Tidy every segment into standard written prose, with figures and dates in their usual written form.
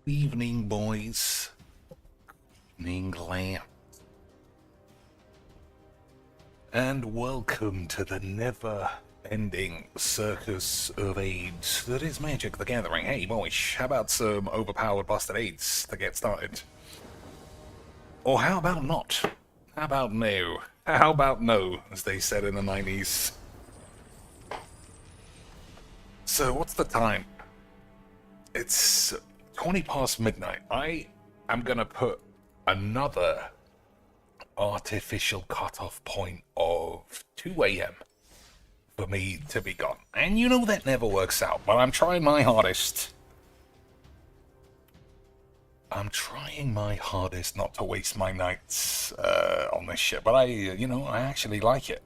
Evening, boys. Evening, lamp. And welcome to the never-ending circus of aids that is Magic the Gathering. Hey, boys, how about some overpowered busted aids to get started? Or how about not? How about no? How about no, as they said in the 90s? So, what's the time? It's 20 past midnight. I am gonna put another artificial cutoff point of 2 a.m. for me to be gone. And you know that never works out, but I'm trying my hardest. I'm trying my hardest not to waste my nights on this shit, but I actually like it.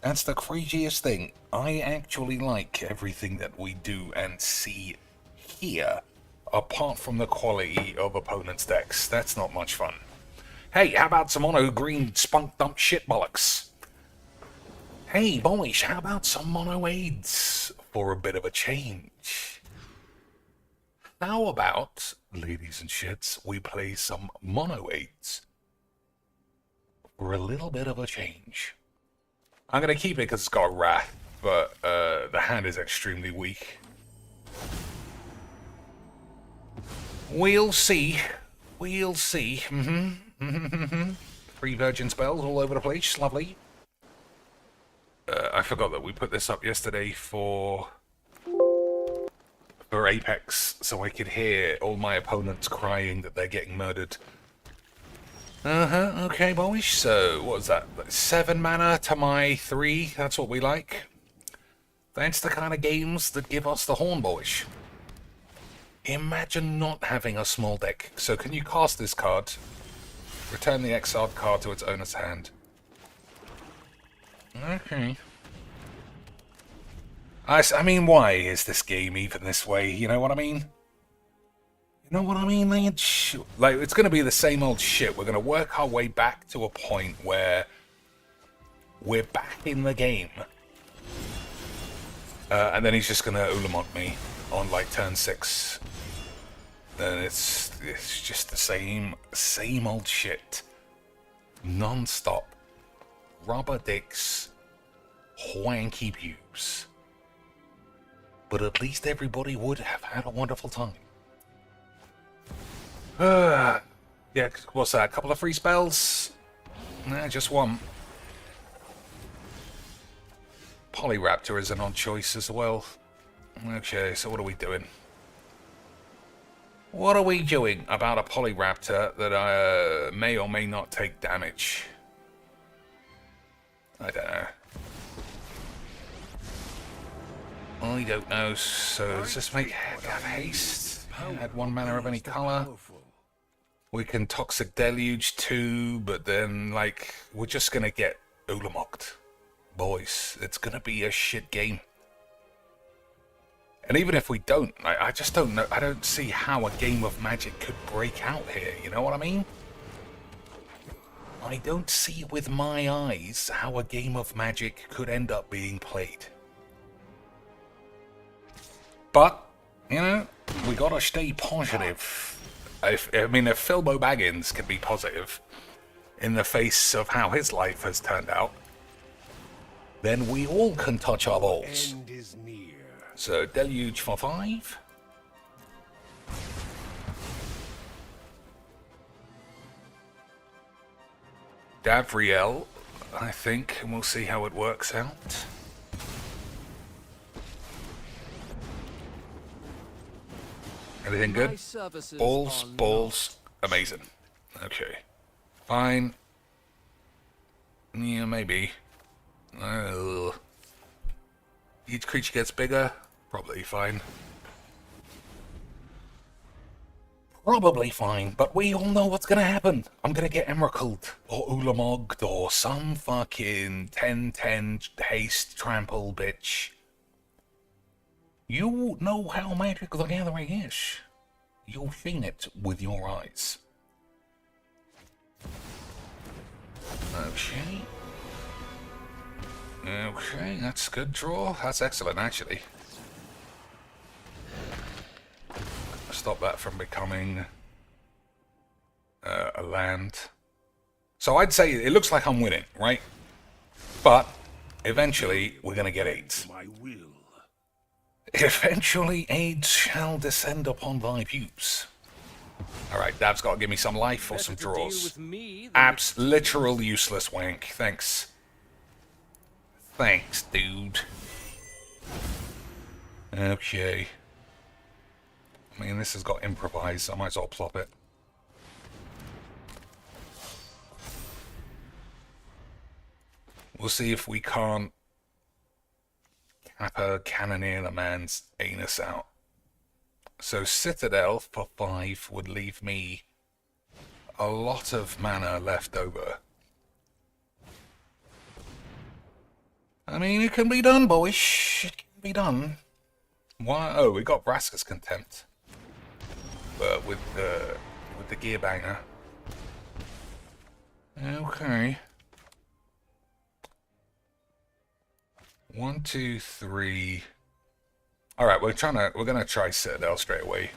That's the craziest thing. I actually like everything that we do and see here, apart from the quality of opponents' decks. That's not much fun. Hey, how about some mono green spunk dump shit bollocks? Hey, boys, how about some mono aids for a bit of a change? How about, ladies and shits, we play some mono aids for a little bit of a change? I'm going to keep it because it's got Wrath, but the hand is extremely weak. We'll see. We'll see. 3 virgin spells all over the place. Lovely. I forgot that we put this up yesterday for Apex, so I could hear all my opponents crying that they're getting murdered. Okay, boys. So, what was that? 7 mana to my 3. That's what we like. That's the kind of games that give us the horn, boys. Imagine not having a small deck. So, can you cast this card? Return the exiled card to its owner's hand. Okay. I mean, why is this game even this way? You know what I mean? You know what I mean? Like, it's going to be the same old shit. We're going to work our way back to a point where we're back in the game. And then he's just going to Ulamont me on, like, turn 6. And it's just the same old shit. Non-stop. Rubber dicks. Wanky pews. But at least everybody would have had a wonderful time. Yeah, what's that? A couple of free spells? Nah, just one. Polyraptor is an odd choice as well. Okay, so what are we doing? What are we doing about a Polyraptor that may or may not take damage? I don't know. I don't know, so does this make haste? Add 1 mana of any color. We can Toxic Deluge too, but then, like, we're just gonna get Ulamocked. Boys, it's gonna be a shit game. And even if we don't, I just don't know, I don't see how a game of Magic could break out here, you know what I mean? I don't see with my eyes how a game of Magic could end up being played. But, you know, we gotta stay positive. If Philbo Baggins can be positive in the face of how his life has turned out, then we all can touch our balls. So, Deluge for 5. Davriel, I think, and we'll see how it works out. Anything good? Balls, amazing. Okay. Fine. Yeah, maybe. Each creature gets bigger. Probably fine. Probably fine, but we all know what's gonna happen. I'm gonna get Emerald, or Ulamogged, or some fucking 10-10 haste trample bitch. You know how Magic the Gathering is. You've seen it with your eyes. Okay. Okay, that's a good draw. That's excellent, actually. stop that from becoming a land. So I'd say it looks like I'm winning, right? But eventually we're going to get AIDS. Eventually AIDS shall descend upon thy pubes. Alright, Dab's got to give me some life or some draws. Abs, literal useless wank. Thanks. Thanks, dude. Okay. I mean, this has got improvise. I might as well plop it. We'll see if we can't Kappa cannoneer the man's anus out. So Citadel for 5 would leave me a lot of mana left over. I mean, it can be done, boys. It can be done. Why? Oh, we got Vraska's Contempt. But with the Gear Banger. Okay. 1, 2, 3. All right, we're gonna try Citadel straight away.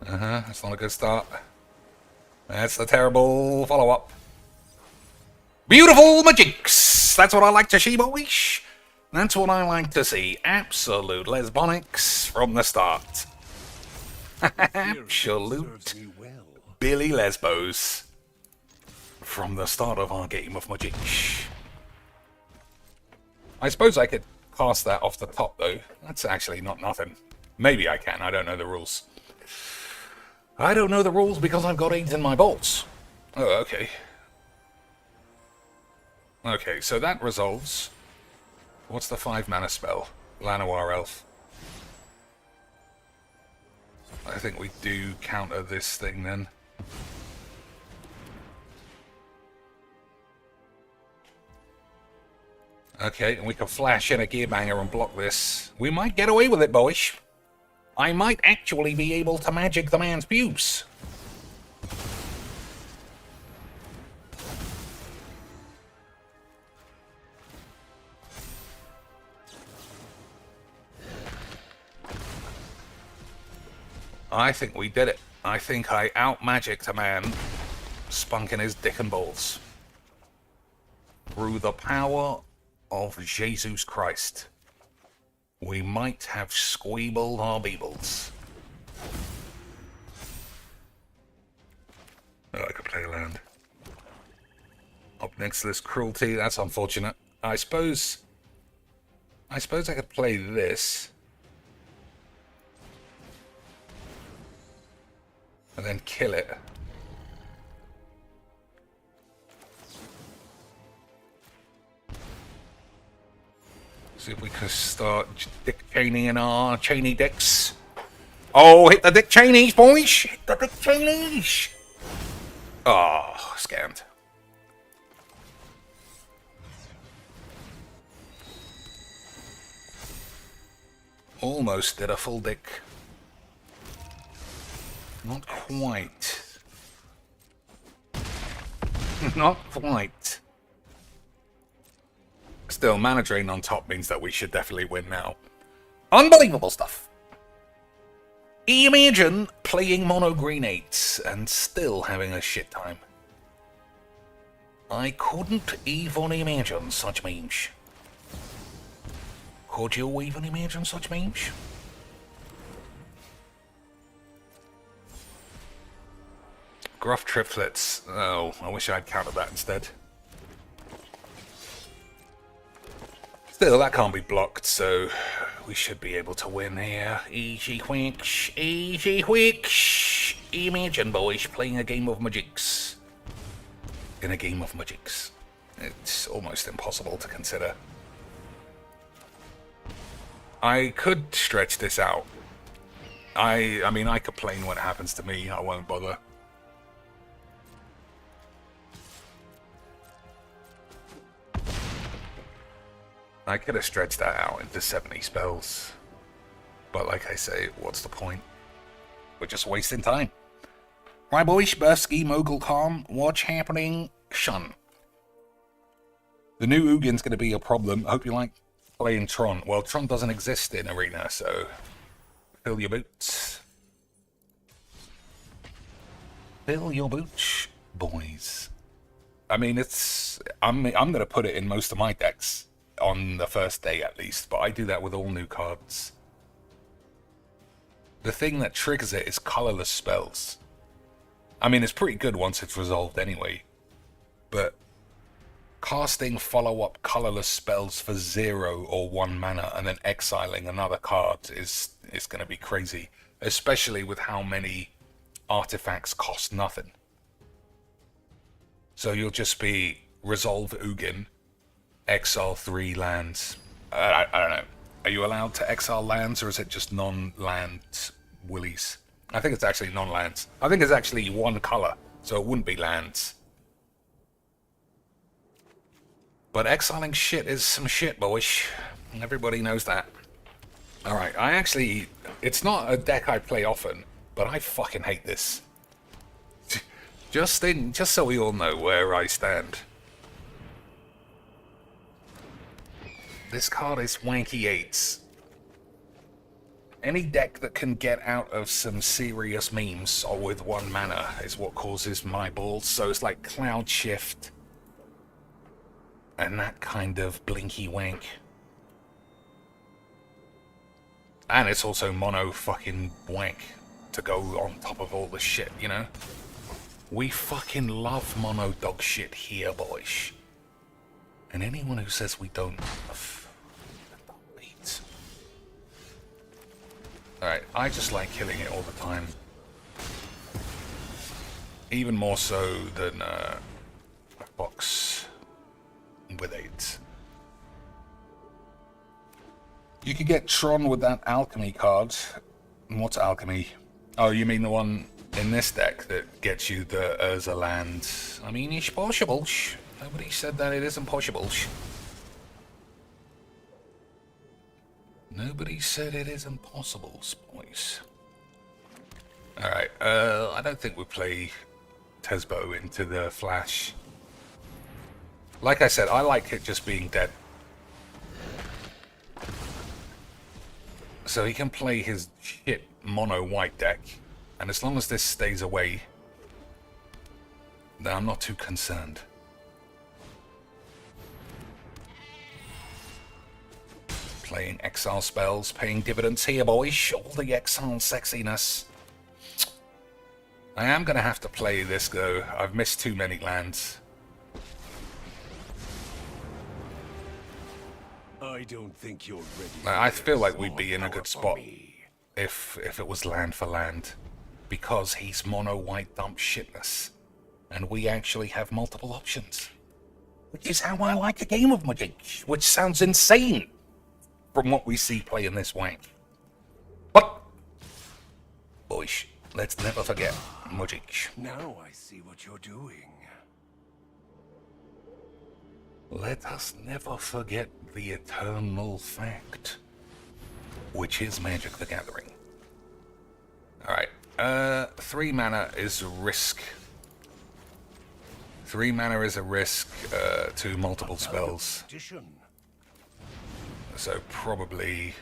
That's not a good start. That's the terrible follow-up. Beautiful magics. That's what I like to see, boys. That's what I like to see. Absolute lesbonics from the start. Absolute Billy Lesbos from the start of our game of magic. I suppose I could cast that off the top, though. That's actually not nothing. Maybe I can. I don't know the rules. I don't know the rules because I've got 8 in my bolts. Oh, okay. Okay, so that resolves. What's the 5 mana spell? Llanowar Elf. I think we do counter this thing then. Okay, and we can flash in a Gearbanger and block this. We might get away with it, boys. I might actually be able to magic the man's pubes. I think we did it. I think I out-magicked a man spunking his dick and balls. Through the power of Jesus Christ, we might have squeebled our beebles. Oh, I could play a land. Up next to this cruelty, that's unfortunate. I suppose I could play this. And then kill it. See if we can start Dick Cheney and our Cheney dicks. Oh, hit the Dick Cheneys, boys! Hit the Dick Cheneys! Oh, scammed. Almost did a full dick. Not quite. Not quite. Still, mana drain on top means that we should definitely win now. Unbelievable stuff. Imagine playing mono green 8s and still having a shit time. I couldn't even imagine such memes. Could you even imagine such memes? Gruff triplets. Oh, I wish I'd counted that instead. Still, that can't be blocked, so we should be able to win here. Easy Quacks, easy Quacks. Imagine, boys, playing a game of magics. In a game of magics. It's almost impossible to consider. I could stretch this out. I mean, I complain when it happens to me. I won't bother. I could have stretched that out into 70 spells. But like I say, what's the point? We're just wasting time. Right, boys, Bursky, Mogul Calm, what's happening? Shun. The new Ugin's going to be a problem. I hope you like playing Tron. Well, Tron doesn't exist in Arena, so Fill your boots. Fill your boots, boys. I mean, I'm gonna put it in most of my decks on the first day at least, but I do that with all new cards. The thing that triggers it is colorless spells. I mean, it's pretty good once it's resolved anyway, but casting follow-up colorless spells for 0 or 1 mana and then exiling another card is going to be crazy, especially with how many artifacts cost nothing. So you'll just be resolve Ugin, exile 3 lands. I don't know. Are you allowed to exile lands, or is it just non-land willies? I think it's actually non-lands. I think it's actually 1 color, so it wouldn't be lands. But exiling shit is some shit, boys. Everybody knows that. Alright, it's not a deck I play often, but I fucking hate this. Just so we all know where I stand. This card is wanky 8s. Any deck that can get out of some serious memes or with 1 mana is what causes my balls. So it's like Cloud Shift and that kind of blinky wank. And it's also mono fucking wank to go on top of all the shit, you know? We fucking love mono dog shit here, boys. And anyone who says we don't... Wait. Alright, I just like killing it all the time. Even more so than a box with 8. You could get Tron with that alchemy card. What's alchemy? Oh, you mean the one in this deck that gets you the Urza land? I mean, it's possible. Nobody said that it isn't possible. Nobody said it isn't possible, boys. Alright, I don't think we play Tesbo into the Flash. Like I said, I like it just being dead. So he can play his shit mono white deck, and as long as this stays away, then I'm not too concerned. Playing exile spells, paying dividends here, boys. All the exile sexiness. I am going to have to play this, though. I've missed too many lands. I don't think you're ready. I feel like we'd be in a good spot if it was land for land, because he's mono white dump shitness, and we actually have multiple options, which is how I like a game of Magic, which sounds insane from what we see playing this wank. But boys, let's never forget Magic. Now I see what you're doing. Let us never forget the eternal fact, which is Magic the Gathering. Alright, 3 mana is a risk. 3 mana is a risk to multiple spells. So probably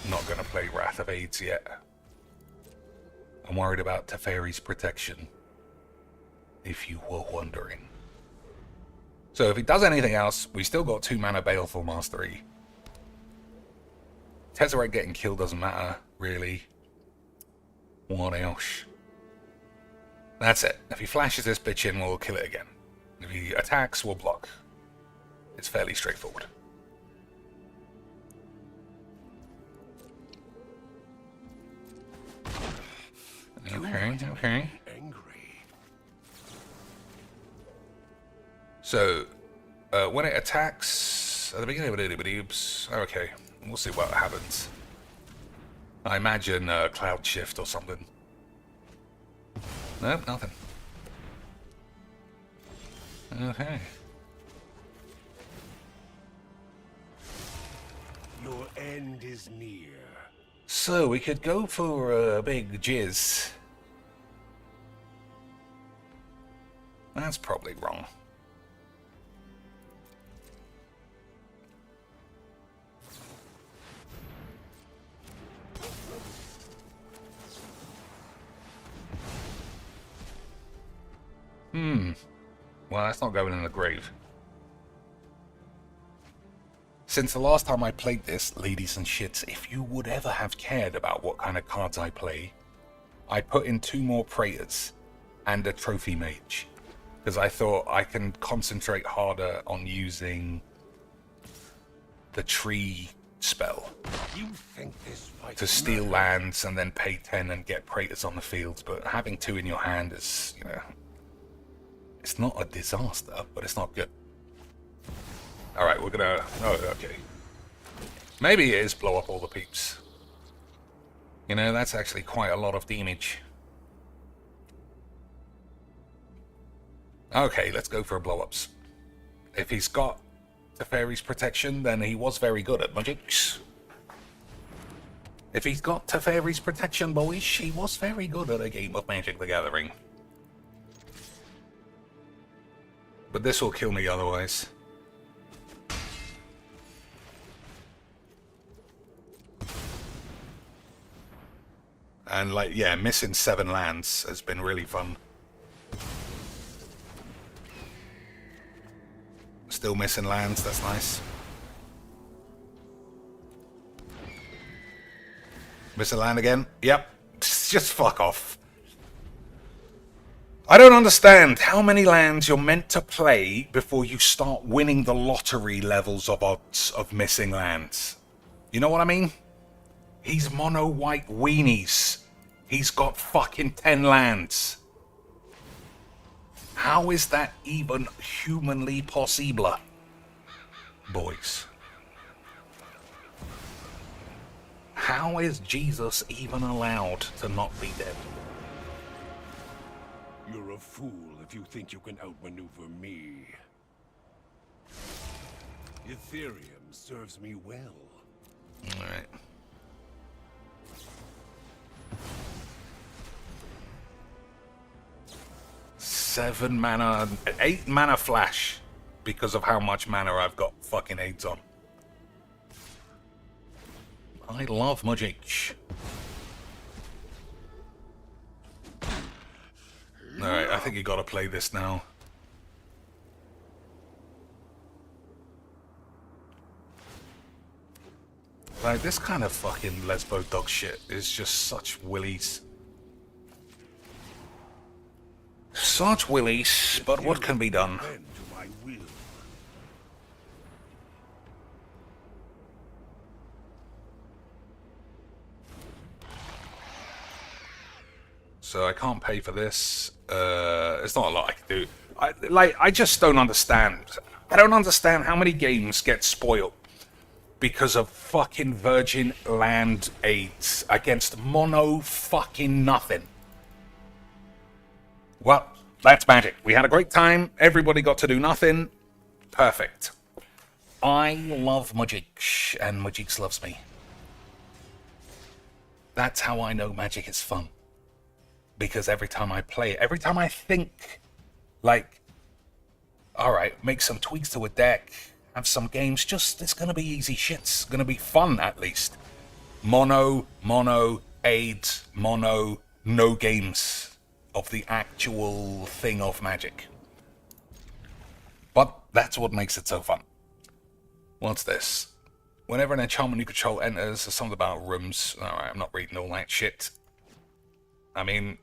not going to play Wrath of Aids yet. I'm worried about Teferi's protection, if you were wondering. So if he does anything else, we still got 2 mana Baleful Mastery. Tezzeret getting killed doesn't matter, really. What else? That's it. If he flashes this bitch in, we'll kill it again. If he attacks, we'll block. It's fairly straightforward. Okay. So, when it attacks at the beginning of it, okay, we'll see what happens. I imagine Cloud Shift or something. Nope, nothing. Okay. Your end is near. So we could go for a big jizz. That's probably wrong. Well, that's not going in the grave. Since the last time I played this, ladies and shits, if you would ever have cared about what kind of cards I play, I put in 2 more Praetors and a Trophy Mage. Because I thought I can concentrate harder on using the tree spell. You think this fight To steal lands and then pay 10 and get Praetors on the field. But having 2 in your hand is, you know, it's not a disaster, but it's not good. Alright, we're gonna... Oh, okay. Maybe it is blow up all the peeps. You know, that's actually quite a lot of damage. Okay, let's go for blow-ups. If he's got Teferi's protection, then he was very good at magics. If he's got Teferi's protection, boys, he was very good at a game of Magic the Gathering. But this will kill me otherwise. And like, yeah, missing 7 lands has been really fun. Still missing lands, that's nice. Miss a land again? Yep. Just fuck off. I don't understand how many lands you're meant to play before you start winning the lottery levels of odds of missing lands. You know what I mean? He's mono white weenies. He's got fucking 10 lands. How is that even humanly possible? Boys. How is Jesus even allowed to not be dead? You're a fool if you think you can outmaneuver me. Ethereum serves me well. Alright. Seven mana, 8 mana flash because of how much mana I've got fucking AIDS on. I love magic. Alright, I think you gotta play this now. Like, this kind of fucking lesbo dog shit is just such willies. Such willies, but what can be done? Bend to my will. So I can't pay for this. It's not a lot I can do. I just don't understand. I don't understand how many games get spoiled because of fucking virgin land aids against mono fucking nothing. Well, that's magic. We had a great time. Everybody got to do nothing. Perfect. I love magic, and magic loves me. That's how I know magic is fun. Because every time I play it, every time I think, like, alright, make some tweaks to a deck, have some games, just, it's gonna be easy shit. It's gonna be fun, at least. Mono, aids, mono, no games of the actual thing of magic. But that's what makes it so fun. What's this? Whenever an enchantment you control enters, there's something about rooms. Alright, I'm not reading all that shit. I mean,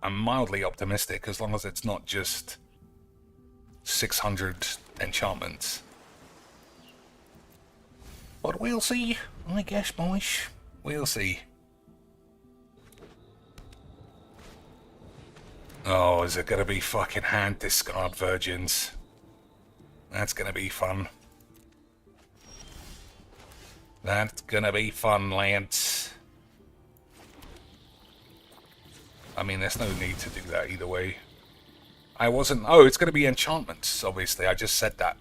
I'm mildly optimistic as long as it's not just 600 enchantments. But we'll see, I guess, boys. We'll see. Oh, is it gonna be fucking hand discard virgins? That's gonna be fun. That's gonna be fun, lads. I mean, there's no need to do that either way. I wasn't... Oh, it's gonna be enchantments, obviously. I just said that.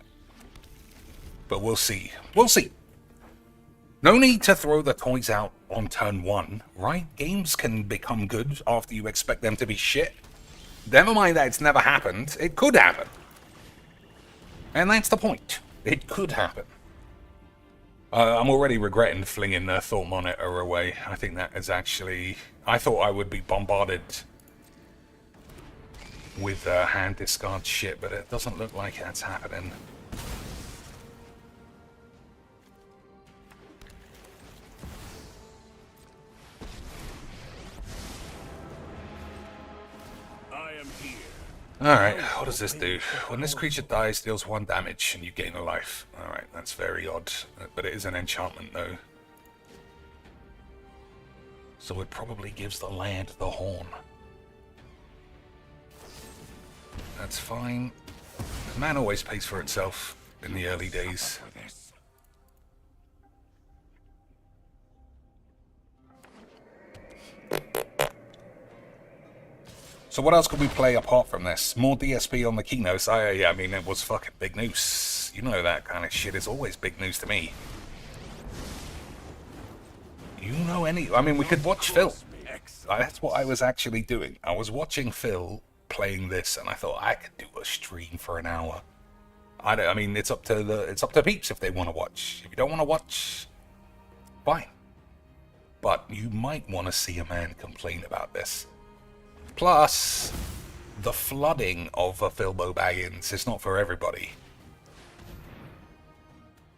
But we'll see. We'll see. No need to throw the toys out on turn 1, right? Games can become good after you expect them to be shit. Never mind that it's never happened. It could happen. And that's the point. It could happen. I'm already regretting flinging the Thought Monitor away. I think that is actually... I thought I would be bombarded with hand discard shit, but it doesn't look like that's happening. I am here. Alright, what does this do? When this creature dies, deals 1 damage and you gain a life. Alright, that's very odd. But it is an enchantment though. So it probably gives the lad the horn. That's fine. Man always pays for itself in the early days. For this. So what else could we play apart from this? More DSP on the keynotes? I mean, it was fucking big news. You know that kind of shit is always big news to me. You know I mean, we could watch Phil. That's what I was actually doing. I was watching Phil playing this, and I thought I could do a stream for an hour. I mean, it's up to peeps if they want to watch. If you don't want to watch, fine. But you might want to see a man complain about this. Plus, the flooding of a Philbo Baggins is not for everybody.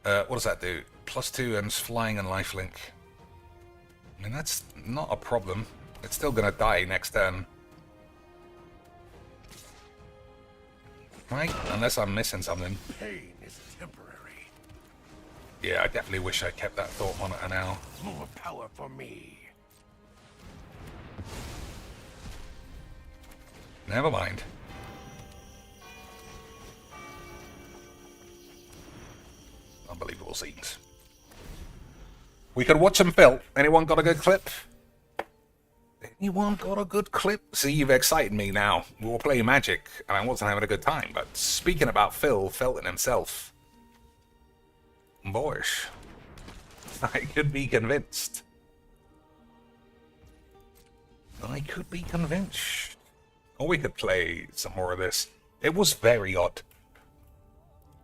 What does that do? +2 and flying and lifelink. I mean, that's not a problem. It's still gonna die next turn. Right? Unless I'm missing something. Pain is temporary. Yeah, I definitely wish I kept that thought monitor now. More power for me. Never mind. Unbelievable scenes. We could watch some Phil. Anyone got a good clip? Anyone got a good clip? See, you've excited me now. We were playing Magic, and I wasn't having a good time. But speaking about Phil, Felton himself. Boyish. I could be convinced. I could be convinced. Or we could play some more of this. It was very odd.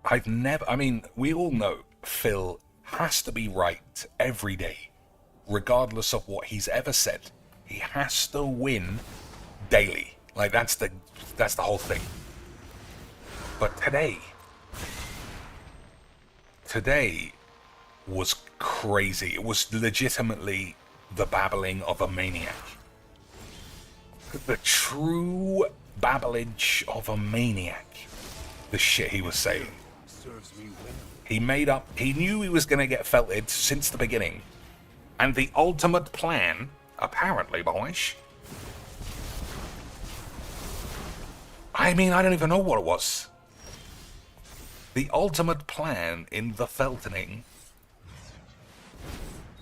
I mean, we all know Phil has to be right every day, regardless of what he's ever said. He has to win daily. Like, that's the whole thing. But today was crazy. It was legitimately the babbling of a maniac. The true babblage of a maniac. The shit he was saying. Serves me well. He knew he was going to get felted since the beginning. And the ultimate plan, apparently, boys. I mean, I don't even know what it was. The ultimate plan in the feltoning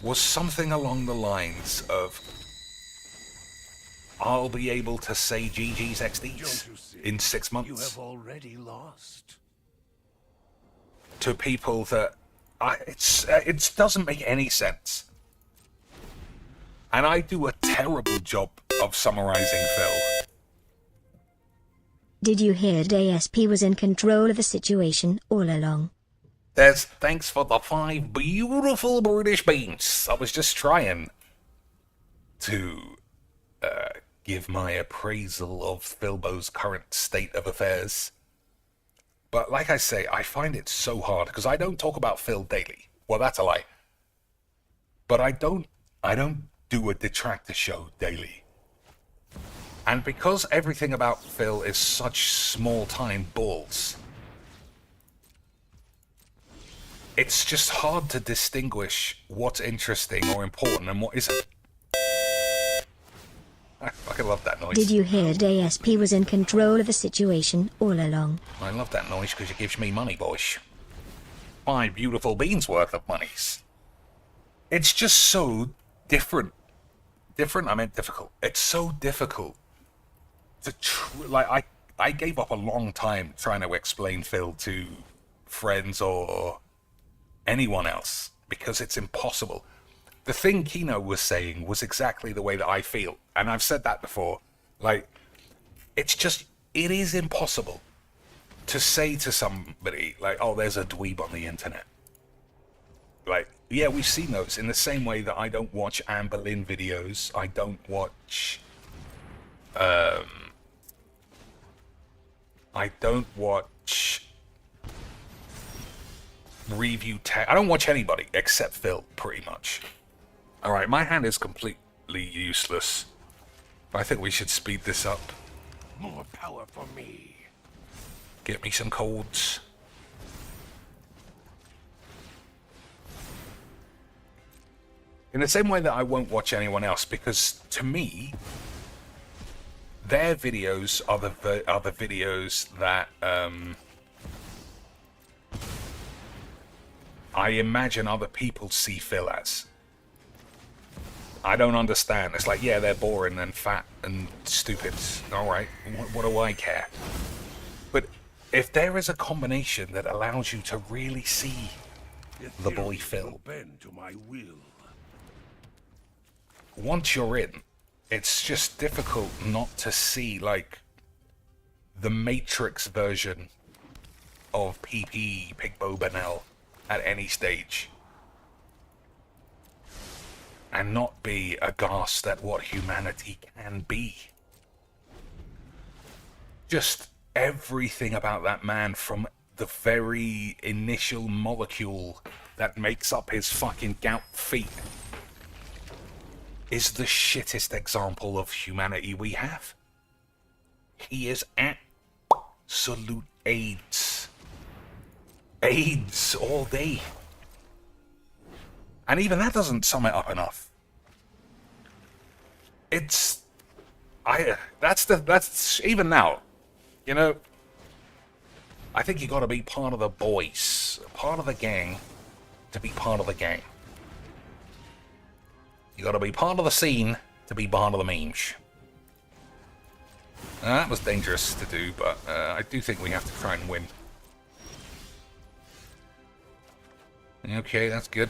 was something along the lines of, I'll be able to say GG's XDs in 6 months. You have already lost. To people that it doesn't make any sense, and I do a terrible job of summarizing Phil. Did you hear ASP was in control of the situation all along? There's thanks for the 5 beautiful British beans. I was just trying to give my appraisal of Philbo's current state of affairs. But like I say, I find it so hard because I don't talk about Phil daily. Well, that's a lie. But I don't do a detractor show daily. And because everything about Phil is such small-time balls, it's just hard to distinguish what's interesting or important and what isn't. I fucking love that noise. Did you hear ASP was in control of the situation all along? I love that noise because it gives me money, boys. 5 beautiful beans worth of monies. It's just so different. I meant difficult. It's so difficult to I gave up a long time trying to explain Phil to friends or anyone else because it's impossible. The thing Kino was saying was exactly the way that I feel. And I've said that before. Like, it is impossible to say to somebody, like, oh, there's a dweeb on the internet. Like, yeah, we've seen those in the same way that I don't watch Anne Boleyn videos. I don't watch, I don't watch review tech. I don't watch anybody except Phil, pretty much. Alright, my hand is completely useless. I think we should speed this up. More power for me. Get me some codes. In the same way that I won't watch anyone else, because to me, their videos are the videos that I imagine other people see Phil as. I don't understand. It's like, yeah, they're boring and fat and stupid. Alright, what do I care? But if there is a combination that allows you to really see the boy Phil, Bend to my will. once you're in, it's just difficult not to see, like, the Matrix version of PP Pigbo at any stage. And not be aghast at what humanity can be. Just everything about that man, from the very initial molecule that makes up his fucking gout feet, is the shittest example of humanity we have. He is absolute AIDS. AIDS all day. And even that doesn't sum it up enough. It's... That's even now, you know, I think you gotta be part of the boys, part of the gang, to be part of the gang. You gotta be part of the scene to be part of the memes. That was dangerous to do, but I do think we have to try and win. Okay, that's good.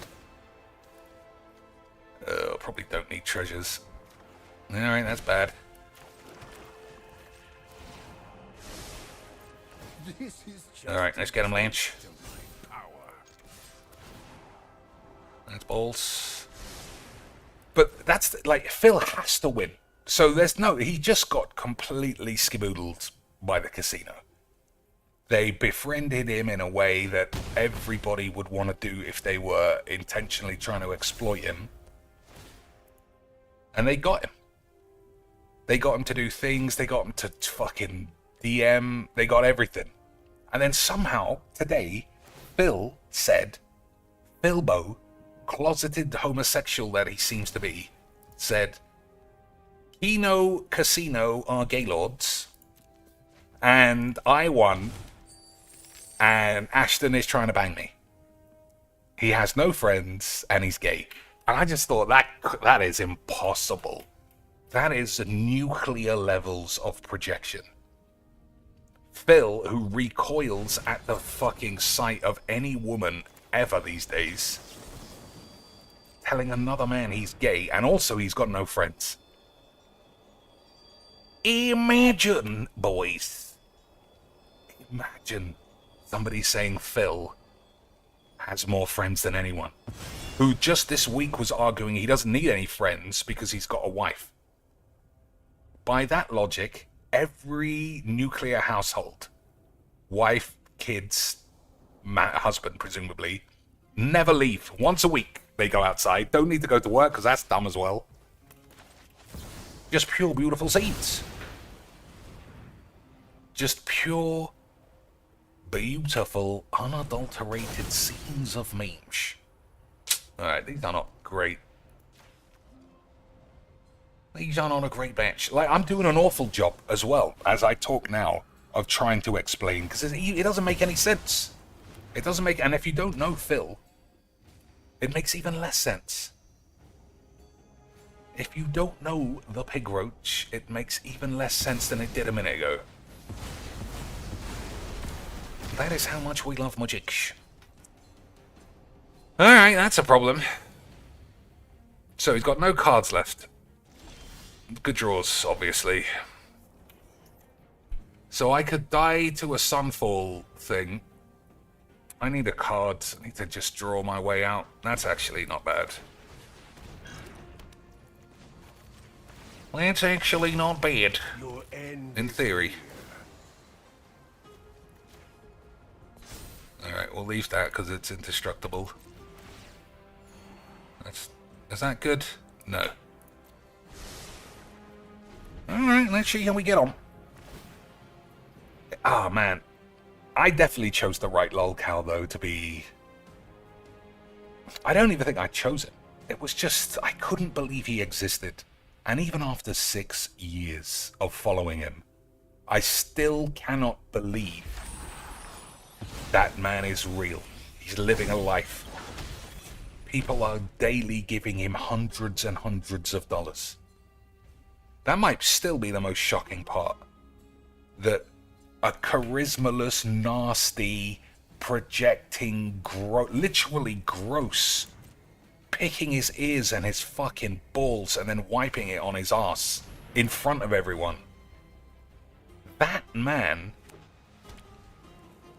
Probably don't need treasures. Alright, that's bad. Alright, let's get him, Lance. That's balls. But that's, like, Phil has to win. So there's no... He just got completely skiboodled by the casino. They befriended him in a way that everybody would want to do if they were intentionally trying to exploit him. And they got him. They got him to do things. They got him to fucking DM. They got everything. And then somehow, today, Phil said, Philbo, closeted homosexual that he seems to be, said, Kino Casino are gaylords, and I won, and Ashton is trying to bang me. He has no friends, and he's gay. And I just thought, that is impossible. That is nuclear levels of projection. Phil, who recoils at the fucking sight of any woman ever these days, telling another man he's gay, and also he's got no friends. Imagine, boys. Imagine somebody saying Phil has more friends than anyone. Who just this week was arguing he doesn't need any friends because he's got a wife. By that logic, every nuclear household, wife, kids, husband presumably, never leave. Once a week they go outside. Don't need to go to work because that's dumb as well. Just pure beautiful scenes. Just pure, beautiful, unadulterated scenes of memes. Alright, these are not great. These are not a great batch. Like, I'm doing an awful job as well, as I talk now, of trying to explain, because it doesn't make any sense. It doesn't make... And if you don't know Phil, it makes even less sense. If you don't know the pig roach, it makes even less sense than it did a minute ago. That is how much we love magic. Alright, that's a problem. So he's got no cards left. Good draws, obviously. So I could die to a Sunfall thing. I need a card. I need to just draw my way out. That's actually not bad. That's actually not bad. In theory. Alright, we'll leave that because it's indestructible. Is that good? No. Alright, let's see how we get on. Ah, man. I definitely chose the right lolcow, though, to be... I don't even think I chose it. It was just... I couldn't believe he existed. And even after 6 years of following him, I still cannot believe that man is real. He's living a life. People are daily giving him hundreds and hundreds of dollars. That might still be the most shocking part. That a charismaless, nasty, projecting, literally gross, picking his ears and his fucking balls and then wiping it on his ass in front of everyone. That man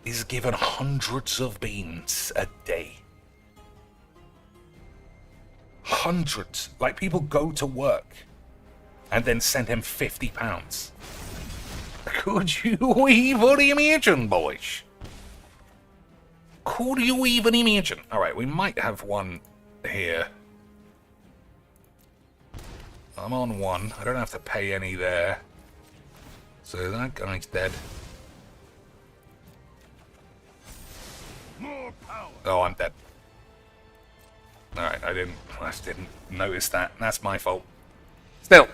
is given hundreds of beans a day. Hundreds. Like, people go to work and then send him £50. Could you even imagine, boys? Could you even imagine? Alright, we might have one here. I'm on one. I don't have to pay any there. So that guy's dead. More power. Oh, I'm dead. Alright, I just didn't notice that. That's my fault. Still,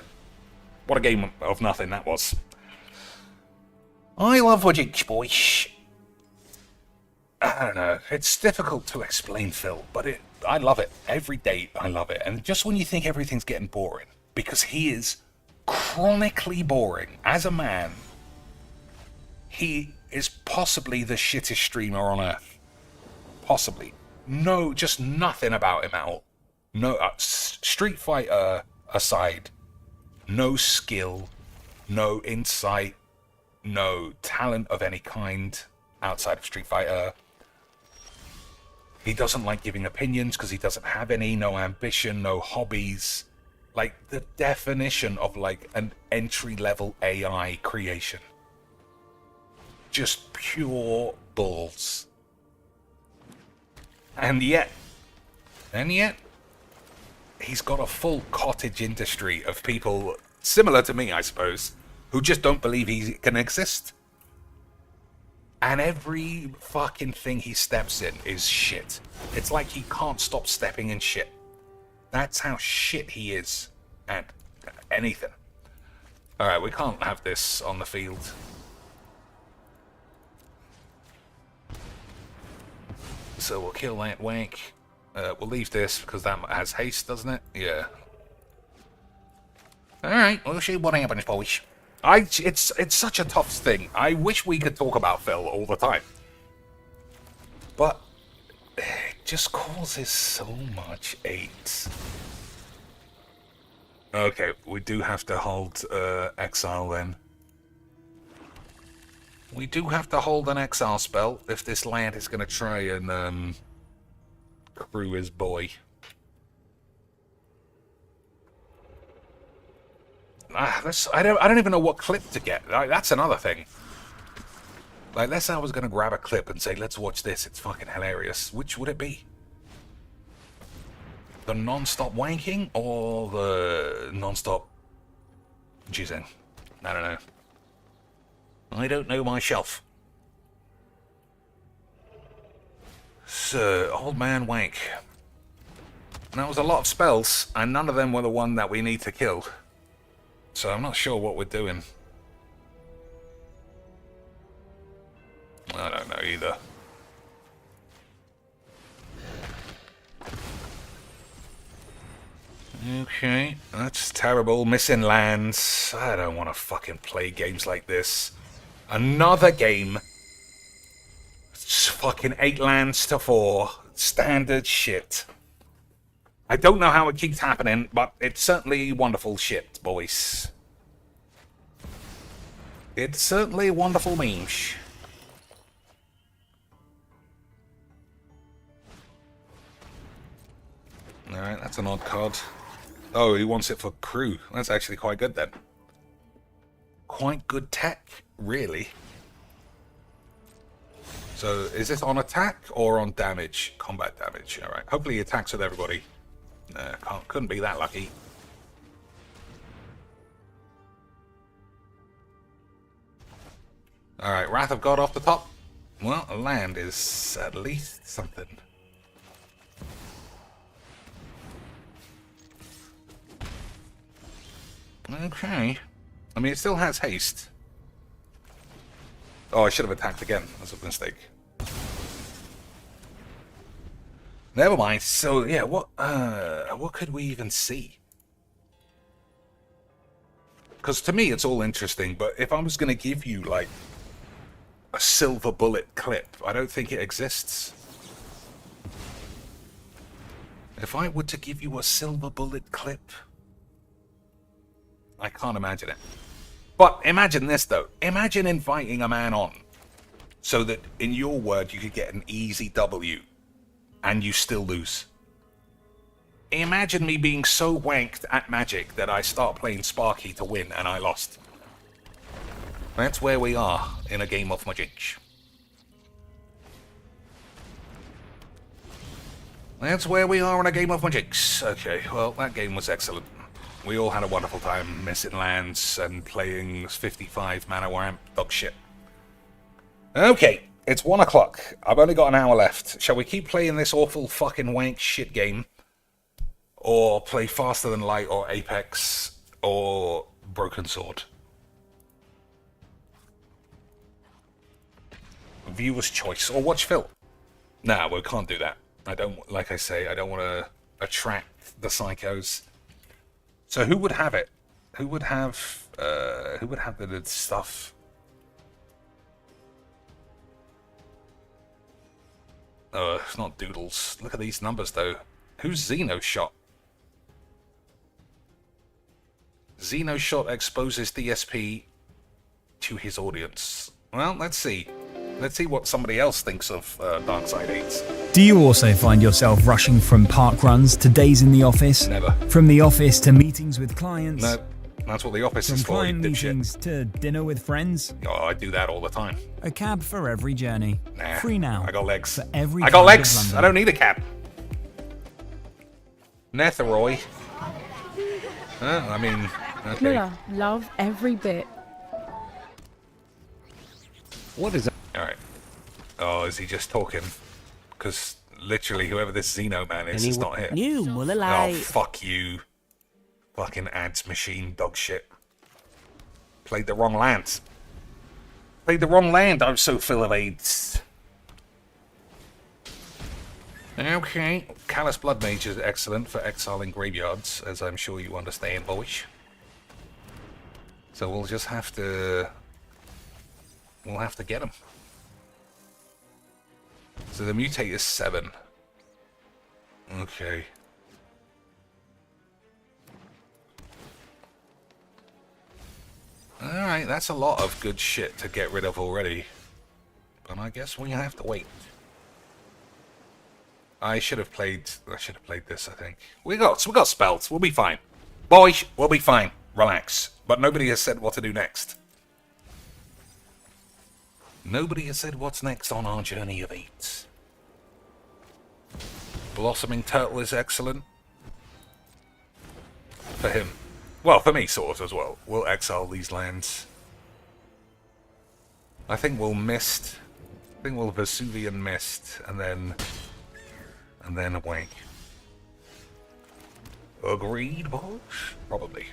what a game of nothing that was. I love widgets, boys. I don't know. It's difficult to explain, Phil, but I love it. Every day I love it. And just when you think everything's getting boring, because he is chronically boring as a man, he is possibly the shittest streamer on earth. Possibly. No, just nothing about him at all. No, Street Fighter aside, no skill, no insight, no talent of any kind outside of Street Fighter. He doesn't like giving opinions because he doesn't have any, no ambition, no hobbies. Like, the definition of, like, an entry-level AI creation. Just pure balls. And yet, he's got a full cottage industry of people, similar to me, I suppose, who just don't believe he can exist. And every fucking thing he steps in is shit. It's like he can't stop stepping in shit. That's how shit he is at anything. Alright, we can't have this on the field. So we'll kill that wank. We'll leave this because that has haste, doesn't it? Yeah. Alright, we'll see what happens, boys. It's such a tough thing. I wish we could talk about Phil all the time. But it just causes so much hate. Okay, we do have to hold exile then. We do have to hold an exile spell if this lad is going to try and crew his boy. I don't even know what clip to get. That's another thing. Like, let's say I was going to grab a clip and say, let's watch this. It's fucking hilarious. Which would it be? The non-stop wanking or the non-stop jizzing? I don't know. I don't know myself. So, old man wank. And that was a lot of spells, and none of them were the one that we need to kill. So I'm not sure what we're doing. I don't know either. Okay, that's terrible. Missing lands. I don't want to fucking play games like this. Another game. It's fucking 8 lands to 4. Standard shit. I don't know how it keeps happening, but it's certainly wonderful shit, boys. It's certainly wonderful memes. Alright, that's an odd card. Oh, he wants it for crew. That's actually quite good then. Quite good tech, really. So is this on attack or on damage? Combat damage. All right. Hopefully he attacks with everybody. Couldn't be that lucky. All right. Wrath of God off the top. Well, land is at least something. Okay. I mean, it still has haste. Oh, I should have attacked again. That's a mistake. Never mind. So, yeah, what could we even see? Because to me, it's all interesting, but if I was going to give you, like, a silver bullet clip, I don't think it exists. If I were to give you a silver bullet clip, I can't imagine it. But imagine this, though. Imagine inviting a man on so that, in your word, you could get an easy W and you still lose. Imagine me being so wanked at Magic that I start playing Sparky to win and I lost. That's where we are in a game of Magic. That's where we are in a game of Magic. Okay, well, that game was excellent. We all had a wonderful time missing lands and playing 55 mana ramp dog shit. Okay, it's 1 o'clock. I've only got an hour left. Shall we keep playing this awful fucking wank shit game? Or play Faster Than Light or Apex or Broken Sword? Viewer's choice. Or watch Phil. Nah, we can't do that. I don't, like I say, I don't want to attract the psychos. So who would have it? Who would have the stuff? It's not Doodles. Look at these numbers, though. Who's Xenoshot? Xenoshot exposes DSP to his audience. Well, let's see. Let's see what somebody else thinks of Darkside 8. Do you also find yourself rushing from park runs to days in the office? Never. From the office to meetings with clients? No, that's what the office From is for. client meetings to dinner with friends? Oh, I do that all the time. A cab for every journey. Nah, Free now. I got legs. For every I got kind of legs. London. I don't need a cab. Netheroy. I mean, okay. Miller, love every bit. What is that? Alright. Oh, is he just talking? Because literally whoever this Xeno man is not here. New Oh, Mullalite. fuck you. Fucking ads machine dog shit. Played the wrong land. Played the wrong land. I'm so full of AIDS. Okay. Callous Blood Mage is excellent for exiling graveyards, as I'm sure you understand, boys. So we'll just have to... We'll have to get him. So the mutate is 7. Okay. Alright, that's a lot of good shit to get rid of already. But I guess we have to wait. I should have played this, I think. We got spells. We'll be fine. Boys, we'll be fine. Relax. But nobody has said what to do next. Nobody has said what's next on our journey of 8. Blossoming Turtle is excellent. For him. Well, for me, sort of, as well. We'll exile these lands. I think we'll Mist. I think we'll Vesuvian Mist, and then awake. Agreed, boys? Probably.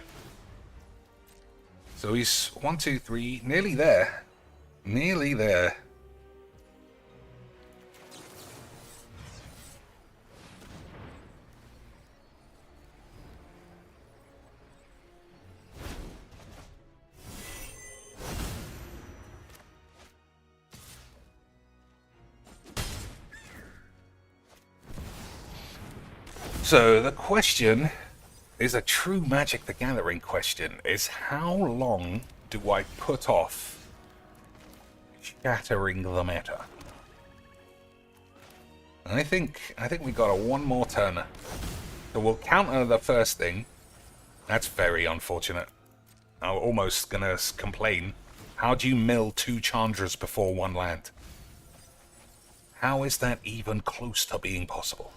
So he's 1, 2, 3, nearly there. Nearly there. So the question is a true Magic the Gathering question, is how long do I put off shattering the meta? I think we got one more turn. So we'll counter the first thing. That's very unfortunate. I'm almost gonna complain. How do you mill 2 Chandras before 1 land? How is that even close to being possible?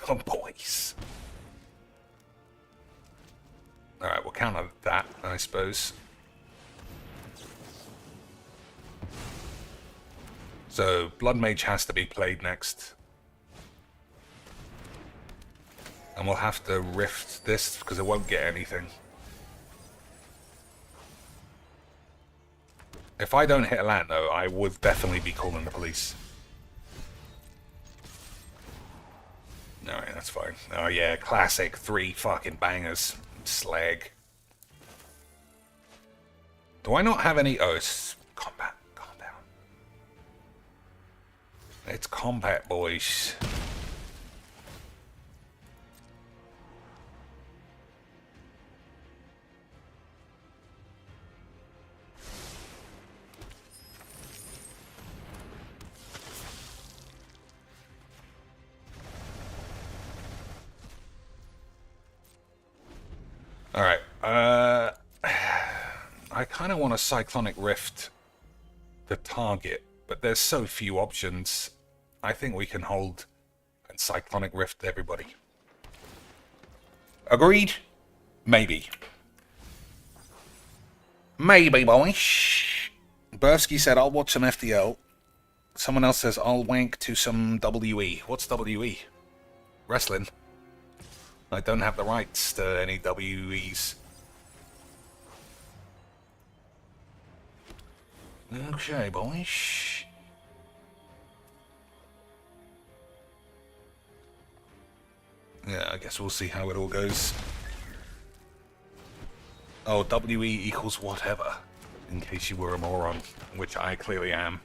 Oh, boys. Alright, we'll counter that, I suppose. So, Blood Mage has to be played next. And we'll have to rift this, because it won't get anything. If I don't hit a land, though, I would definitely be calling the police. Alright, that's fine. Oh yeah, classic 3 fucking bangers. Slag. Do I not have any... Oh, it's combat. Calm down. It's combat, boys. Alright, I kind of want a Cyclonic Rift the target, but there's so few options. I think we can hold and Cyclonic Rift everybody. Agreed? Maybe. Maybe, boys. Bursky said, I'll watch some FDL. Someone else says, I'll wank to some WE. What's WE? Wrestling. I don't have the rights to any WEs. Okay, boys. Yeah, I guess we'll see how it all goes. Oh, WE equals whatever. In case you were a moron, which I clearly am.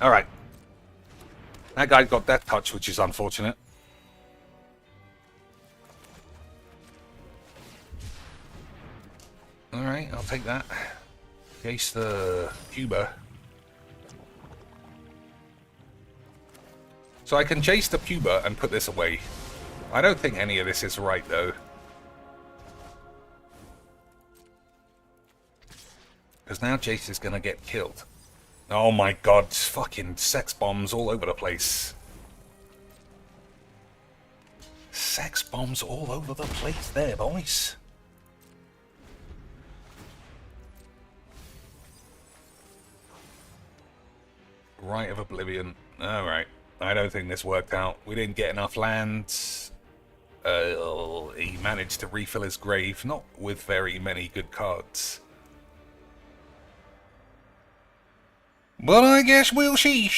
Alright. That guy got Death Touch, which is unfortunate. Alright, I'll take that. Chase the Puba. So I can chase the Puba and put this away. I don't think any of this is right, though. Because now Jace is going to get killed. Oh my god, fucking sex bombs all over the place. Sex bombs all over the place there, boys. Rite of Oblivion. Alright. I don't think this worked out. We didn't get enough lands. He managed to refill his grave, not with very many good cards. But I guess we'll see.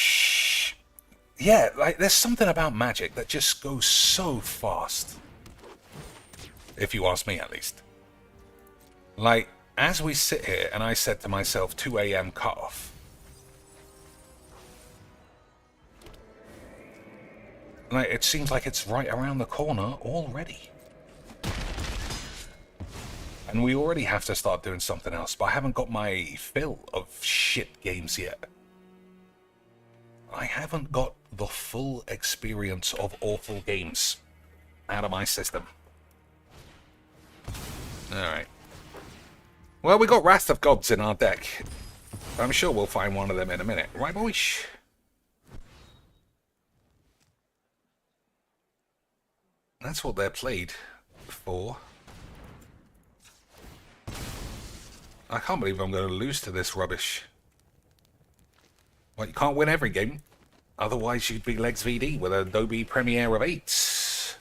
Yeah, like, there's something about Magic that just goes so fast. If you ask me, at least. Like, as we sit here, and I said to myself, 2 AM cutoff. Like, it seems like it's right around the corner already. And we already have to start doing something else, but I haven't got my fill of shit games yet. I haven't got the full experience of awful games out of my system. Alright. Well, we got Wrath of Gods in our deck. I'm sure we'll find one of them in a minute. Right, boys? That's what they're played for. I can't believe I'm going to lose to this rubbish. Well, you can't win every game. Otherwise, you'd be Legs VD with an Adobe Premiere of 8s.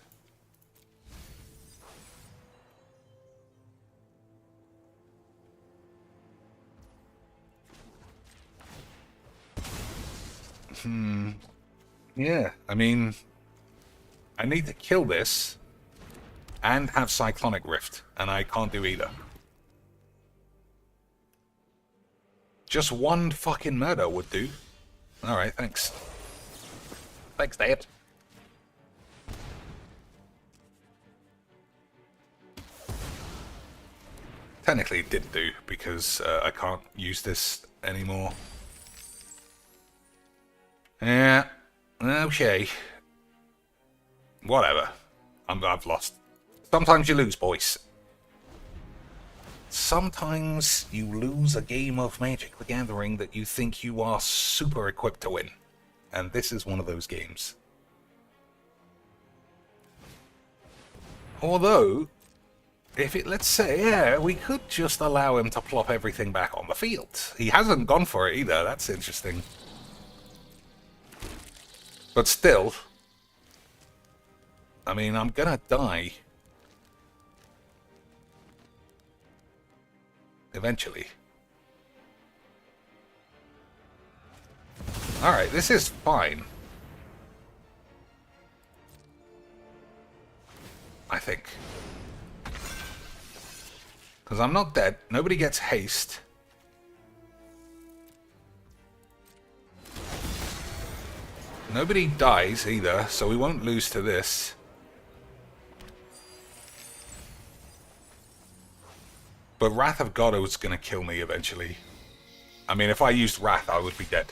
Yeah, I mean, I need to kill this and have Cyclonic Rift, and I can't do either. Just one fucking murder would do. Alright, thanks. Thanks, Dad. Technically it didn't do, because I can't use this anymore. Yeah, okay. Whatever. I've lost. Sometimes you lose, boys. Sometimes you lose a game of Magic the Gathering that you think you are super equipped to win. And this is one of those games. Although, if it, let's say, yeah, we could just allow him to plop everything back on the field. He hasn't gone for it either, that's interesting. But still, I mean, I'm gonna die. Eventually. Alright, this is fine. I think. Because I'm not dead. Nobody gets haste. Nobody dies either, so we won't lose to this. But Wrath of God is going to kill me eventually. I mean, if I used Wrath, I would be dead.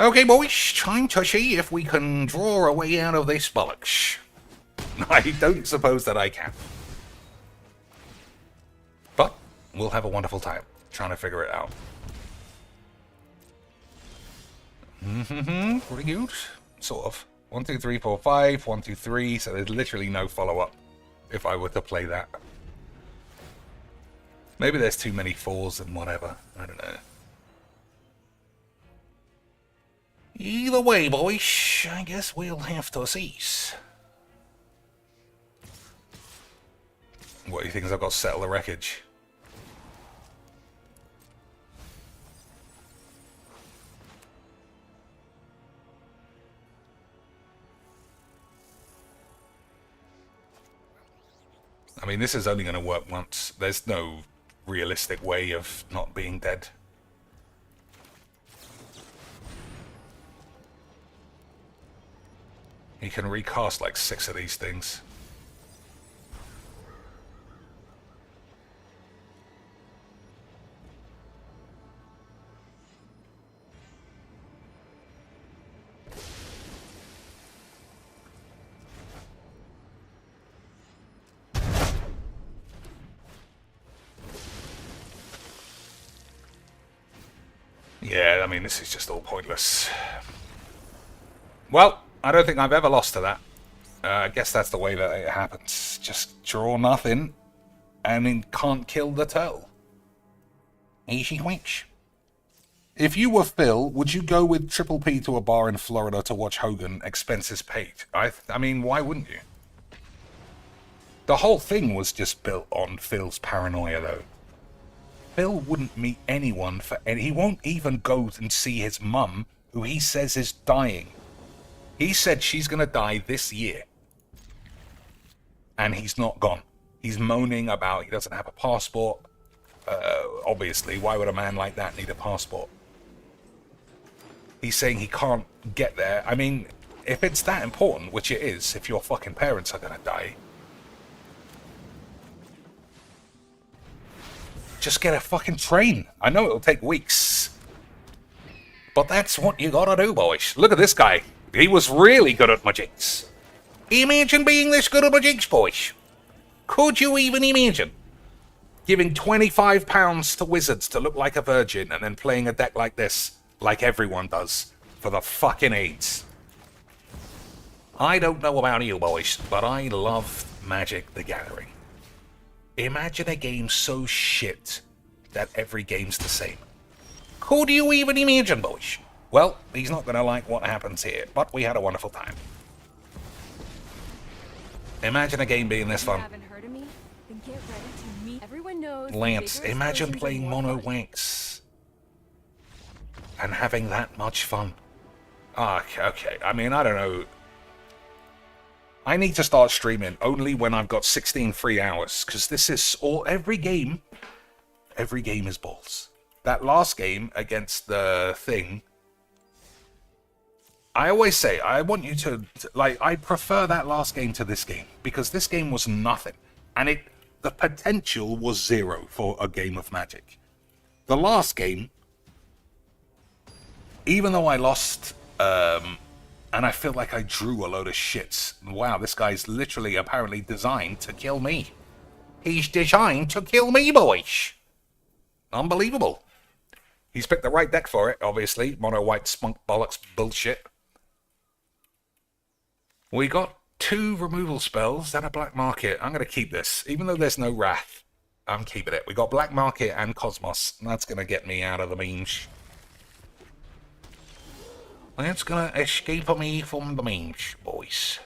Okay, boys, time to see if we can draw a way out of this bollocks. I don't suppose that I can. But we'll have a wonderful time trying to figure it out. Pretty good. Sort of. 1, 2, 3, 4, 5. 1, 2, 3. So there's literally no follow-up if I were to play that. Maybe there's too many 4s and whatever. I don't know. Either way, boys, I guess we'll have to cease. What, he thinks I've got to settle the wreckage? I mean, this is only going to work once. There's no realistic way of not being dead. He can recast like 6 of these things. Yeah, I mean, this is just all pointless. Well, I don't think I've ever lost to that. I guess that's the way that it happens. Just draw nothing, and then can't kill the turtle. Easy witch. If you were Phil, would you go with Triple P to a bar in Florida to watch Hogan, expenses paid? I mean, why wouldn't you? The whole thing was just built on Phil's paranoia, though. Phil wouldn't meet anyone for any... He won't even go and see his mum, who he says is dying. He said she's going to die this year. And he's not gone. He's moaning about he doesn't have a passport. Obviously, why would a man like that need a passport? He's saying he can't get there. I mean, if it's that important, which it is, if your fucking parents are going to die... Just get a fucking train. I know it'll take weeks. But that's what you gotta do, boys. Look at this guy. He was really good at magics. Imagine being this good at magics, boys. Could you even imagine? Giving £25 to wizards to look like a virgin and then playing a deck like this, like everyone does, for the fucking AIDS. I don't know about you, boys, but I love Magic the Gathering. Imagine a game so shit that every game's the same. Could you even imagine, boys? Well, he's not going to like what happens here, but we had a wonderful time. Imagine a game being this fun. Haven't heard of me? Then get ready to meet. Everyone knows Lance, imagine playing Mono Wanks and having that much fun. Okay, I mean, I don't know. I need to start streaming only when I've got 16 free hours, because this is all, every game is balls. That last game against the thing, I always say, I want you to, like, I prefer that last game to this game, because this game was nothing, and the potential was 0 for a game of Magic. The last game, even though I lost, and I feel like I drew a load of shits. Wow, this guy's literally apparently designed to kill me. He's designed to kill me, boys. Unbelievable. He's picked the right deck for it, obviously. Mono white spunk bollocks bullshit. We got 2 removal spells and a black market. I'm going to keep this. Even though there's no Wrath, I'm keeping it. We got black market and Cosmos. That's going to get me out of the memes. That's going to escape me from the memes, boys.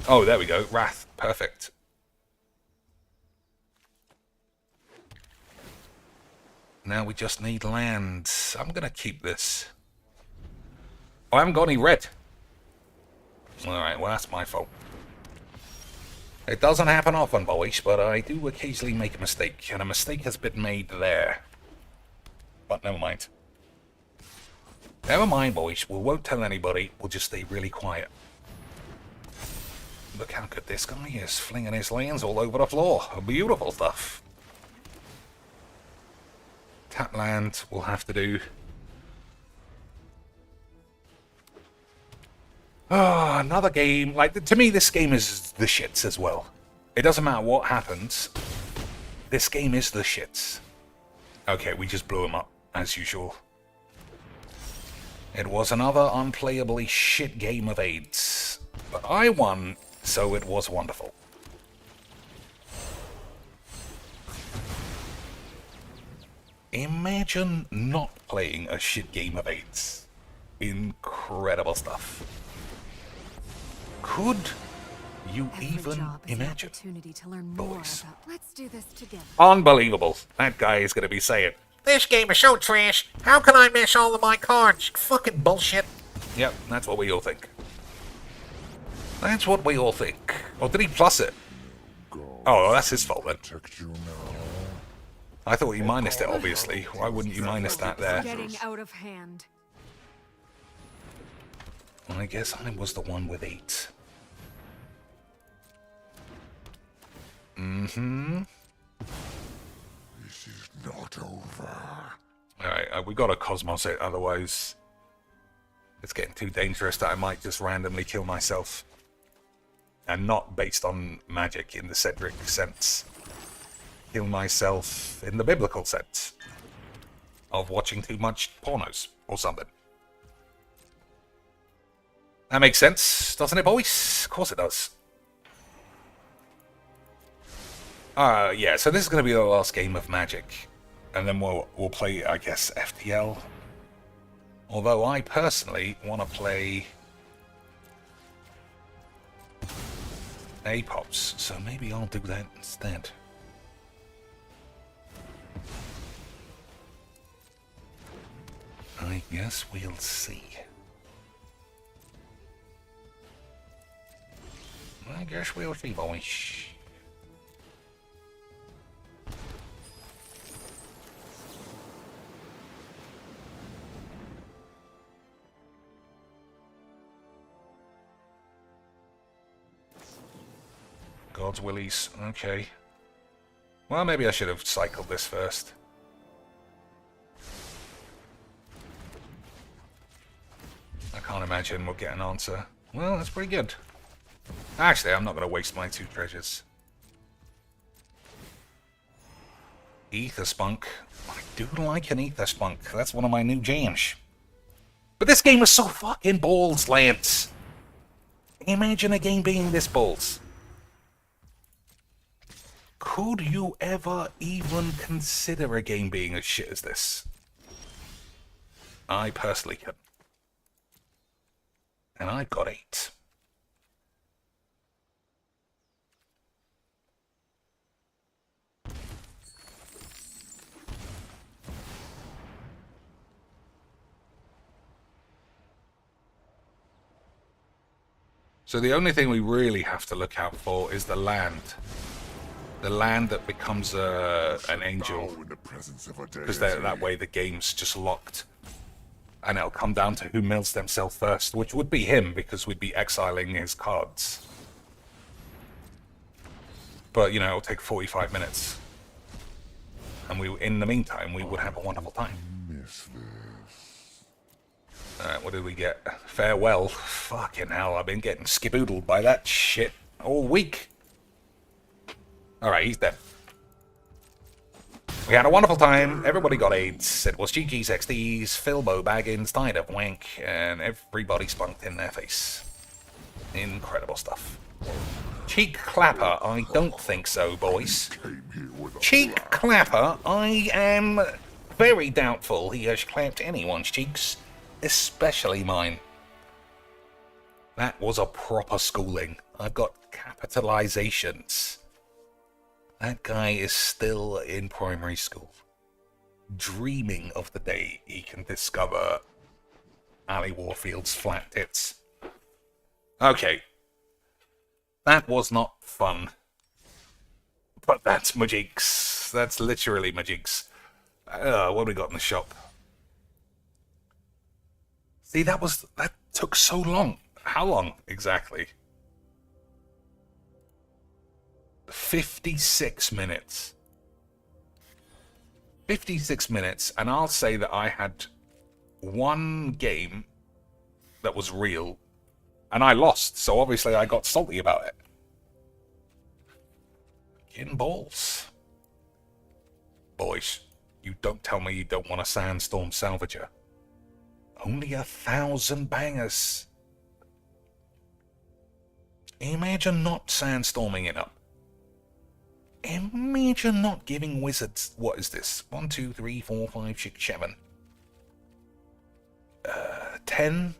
Oh, there we go. Wrath. Perfect. Now we just need lands. I'm going to keep this. Oh, I haven't got any red. Alright, well, that's my fault. It doesn't happen often, boys, but I do occasionally make a mistake, and a mistake has been made there. But never mind. Never mind, boys. We won't tell anybody. We'll just stay really quiet. Look how good this guy is, flinging his lands all over the floor. Beautiful stuff. Tap land will have to do. Oh, another game. Like, to me, this game is the shits as well. It doesn't matter what happens. This game is the shits. Okay, we just blew him up, as usual. It was another unplayably shit game of AIDS. But I won, so it was wonderful. Imagine not playing a shit game of AIDS. Incredible stuff. Could you even imagine? Opportunity to learn more Boys. about. Let's do this together. Unbelievable. That guy is going to be saying, "This game is so trash. How can I miss all of my cards? Fucking bullshit." Yep, that's what we all think. That's what we all think. Or did he plus it? Oh, that's his fault then. I thought you minused it, obviously. Why wouldn't you minus that there? Getting out of hand. Well, I guess I was the one with 8. Mm-hmm. This is not over. Alright, we gotta Cosmos it, otherwise it's getting too dangerous that I might just randomly kill myself. And not based on magic in the Cedric sense. Kill myself in the biblical sense. Of watching too much pornos or something. That makes sense, doesn't it, boys? Of course it does. Yeah, so this is going to be the last game of Magic. And then we'll play, I guess, FTL. Although I personally want to play APOPs, so maybe I'll do that instead. I guess we'll see. I guess we'll see, boys. God's willies, okay. Well, maybe I should have cycled this first. I can't imagine we'll get an answer. Well, that's pretty good. Actually, I'm not going to waste my 2 treasures. Ether Spunk. I do like an Ether Spunk. That's one of my new jams. But this game is so fucking balls, Lance. Imagine a game being this balls. Could you ever even consider a game being as shit as this? I personally couldn't. And I've got 8. So the only thing we really have to look out for is the land. The land that becomes an angel. Because that way the game's just locked. And it'll come down to who mills themselves first, which would be him, because we'd be exiling his cards. But, you know, it'll take 45 minutes. And in the meantime, we would have a wonderful time. Alright, what did we get? Farewell. Fucking hell, I've been getting skiboodled by that shit all week. Alright, he's dead. We had a wonderful time. Everybody got AIDS. It was GG's XDs, Philbo Baggins died of wank, and everybody spunked in their face. Incredible stuff. Cheek clapper, I don't think so, boys. Cheek clapper, I am very doubtful he has clapped anyone's cheeks, especially mine. That was a proper schooling. I've got capitalizations. That guy is still in primary school, dreaming of the day he can discover Ali Warfield's flat tits. Okay. That was not fun. But that's Majinx. That's literally Majinx. What have we got in the shop? See, that took so long. How long exactly? 56 minutes. 56 minutes, and I'll say that I had one game that was real, and I lost, so obviously I got salty about it. In balls. Boys, you don't tell me you don't want a Sandstorm Salvager. Only 1,000 bangers. Imagine not sandstorming it up. Imagine not giving wizards... What is this? 1, 2, 3, 4, 5, 6, 7. 10,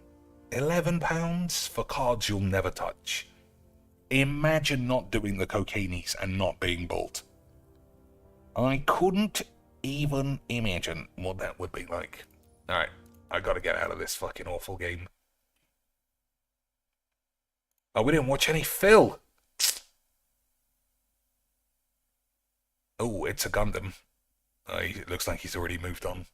11 pounds for cards you'll never touch. Imagine not doing the cocainies and not being bought. I couldn't even imagine what that would be like. Alright, I gotta get out of this fucking awful game. Oh, we didn't watch any Phil! Oh, it's a Gundam. It looks like he's already moved on.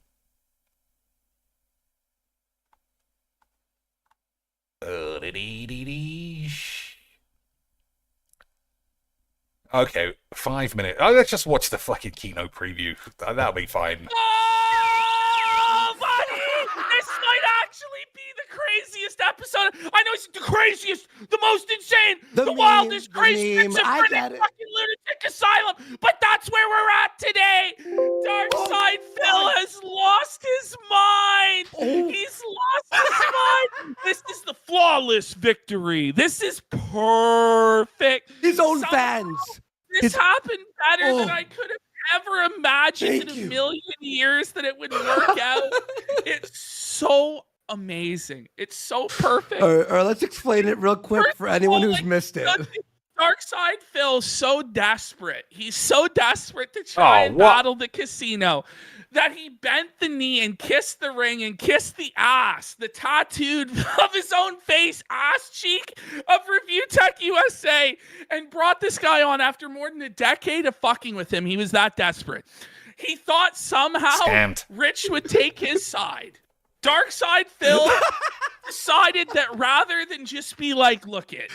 Okay, 5 minutes. Oh, let's just watch the fucking keynote preview. That'll be fine. Oh, buddy! This might actually be the craziest episode. I know it's the craziest, the most insane, the wildest, crazy, schizophrenic, fucking lunatic asylum. But that's where we're at today. Darkside Phil has lost his mind. He's lost his mind. This is the flawless victory. This is perfect. His own fans. This happened better than I could have ever imagined in a million years that it would work out. It's so amazing. It's so perfect. All right, let's explain it real quick for anyone who's missed it. Darkside Phil's so desperate. He's so desperate to try and battle the casino that he bent the knee and kissed the ring and kissed the ass, the tattooed of his own face ass cheek of Review Tech USA, and brought this guy on after more than a decade of fucking with him. He was that desperate. He thought somehow Rich would take his side. Darkside Phil decided that rather than just be like, look it,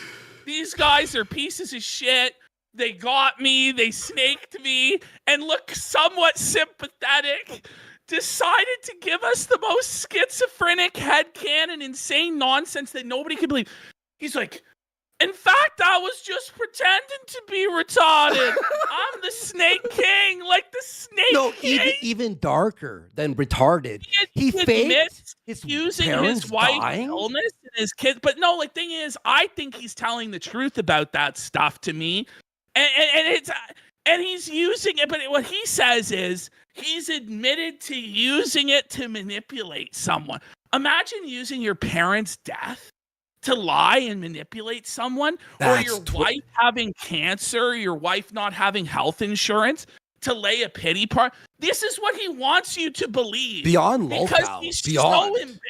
these guys are pieces of shit. They got me, they snaked me, and look somewhat sympathetic, decided to give us the most schizophrenic headcanon, insane nonsense that nobody could believe. He's like, in fact, I was just pretending to be retarded. I'm the Snake King, like the Snake King. Even darker than retarded. He faked his using parents his wife's dying? illness and his kids. But no, like, thing is, I think he's telling the truth about that stuff to me. And he's using it, but what he says is he's admitted to using it to manipulate someone. Imagine using your parents' death to lie and manipulate someone, or your wife having cancer, your wife not having health insurance to lay a pity party. This is what he wants you to believe. Beyond because he's so embarrassed.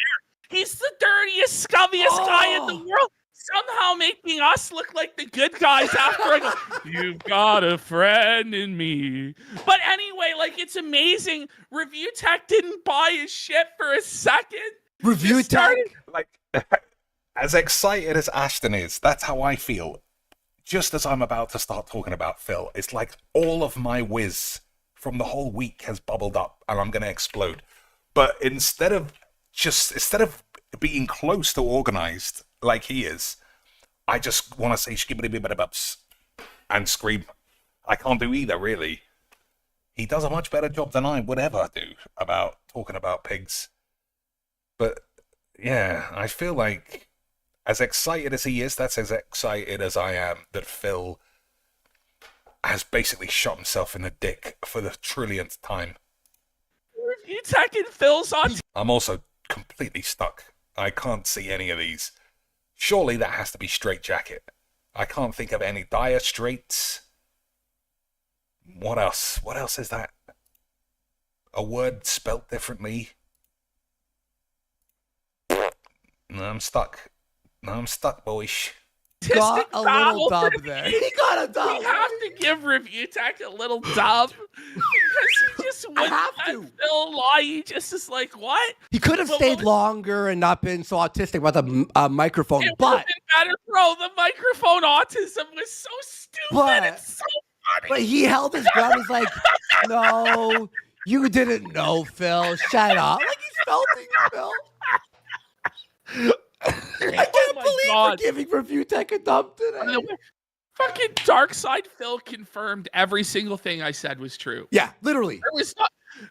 He's the dirtiest, scummiest guy in the world. Somehow making us look like the good guys after I go, you've got a friend in me. But anyway, like, it's amazing. Review Tech didn't buy his shit for a second. Review Tech? Like, as excited as Ashton is, that's how I feel. Just as I'm about to start talking about Phil, it's like all of my whiz from the whole week has bubbled up and I'm going to explode. But instead of being close to organized like he is, I just want to say Squeeblebeaner and scream. I can't do either, really. He does a much better job than I would ever do about talking about pigs. But, yeah, I feel like as excited as he is, that's as excited as I am that Phil has basically shot himself in the dick for the trillionth time. You attacking Phil's on? I'm also completely stuck. I can't see any of these. Surely that has to be Straight Jacket. I can't think of any. Dire Straits. What else? What else is that? A word spelt differently. No, I'm stuck. No, I'm stuck, boys. Got a little dub there. He got a dub. We have to give Review Tech a little dub because he just wouldn't let Phil lie. He just is like, what? He could have stayed longer and not been so autistic about the microphone, It but would have been better, bro. The microphone autism was so stupid. It's so funny. But he held his ground. He's like, no, you didn't know, Phil. Shut up. Like he's felting Phil. I can't believe we're giving Review Tech a dub today. Fucking Dark Side Phil confirmed every single thing I said was true. Yeah, literally.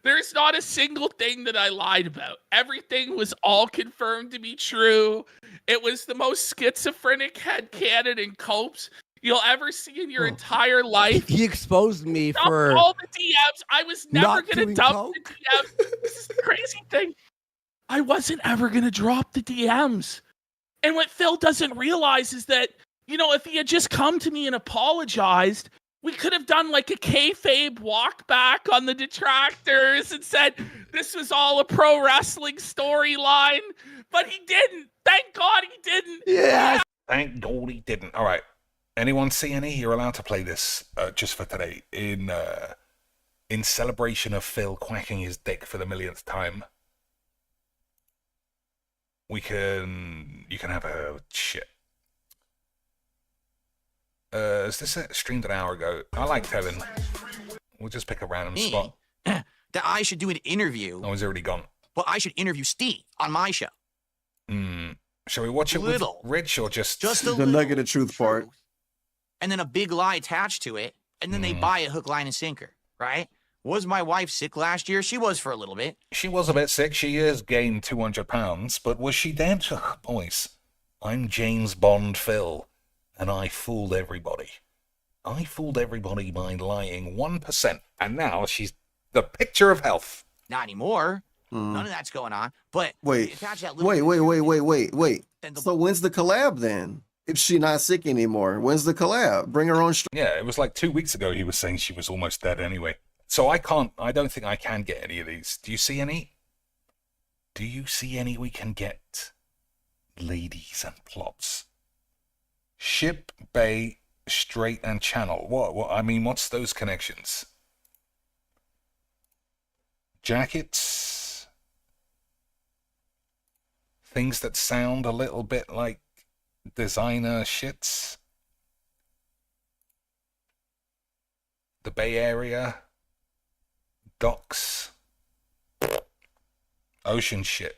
There's not a single thing that I lied about. Everything was all confirmed to be true. It was the most schizophrenic headcanon and copes you'll ever see in your entire life. He exposed me Dump for all the DMs. I was never going to dump coke? the DMs. This is the crazy thing. I wasn't ever going to drop the DMs. And what Phil doesn't realize is that, you know, if he had just come to me and apologized, we could have done like a kayfabe walk back on the detractors and said this was all a pro wrestling storyline. But he didn't. Thank God he didn't. Yeah. Thank God he didn't. All right. Anyone see any? You're allowed to play this just for today in celebration of Phil quacking his dick for the millionth time. You can have a shit. Is this streamed an hour ago? I like telling. We'll just pick a random spot. That I should do an interview. Oh, he's already gone. Well, I should interview Steve on my show. Shall we watch it with Rich or just the nugget of truth part? And then a big lie attached to it, and then they buy a hook, line, and sinker, right? Was my wife sick last year? She was for a little bit. She was a bit sick. She has gained 200 pounds, but was she dead? Ugh, boys, I'm James Bond Phil, and I fooled everybody. I fooled everybody by lying 1%, and now she's the picture of health. Not anymore. None of that's going on. But wait. attach that So when's the collab then? If she's not sick anymore, when's the collab? Bring her on. Yeah, it was like 2 weeks ago he was saying she was almost dead anyway. So I don't think I can get any of these. Do you see any? Do you see any we can get? Ladies and plots. Ship, bay, straight, and channel. What? I mean, what's those connections? Jackets. Things that sound a little bit like designer shits. The Bay Area. Docks. Ocean shit.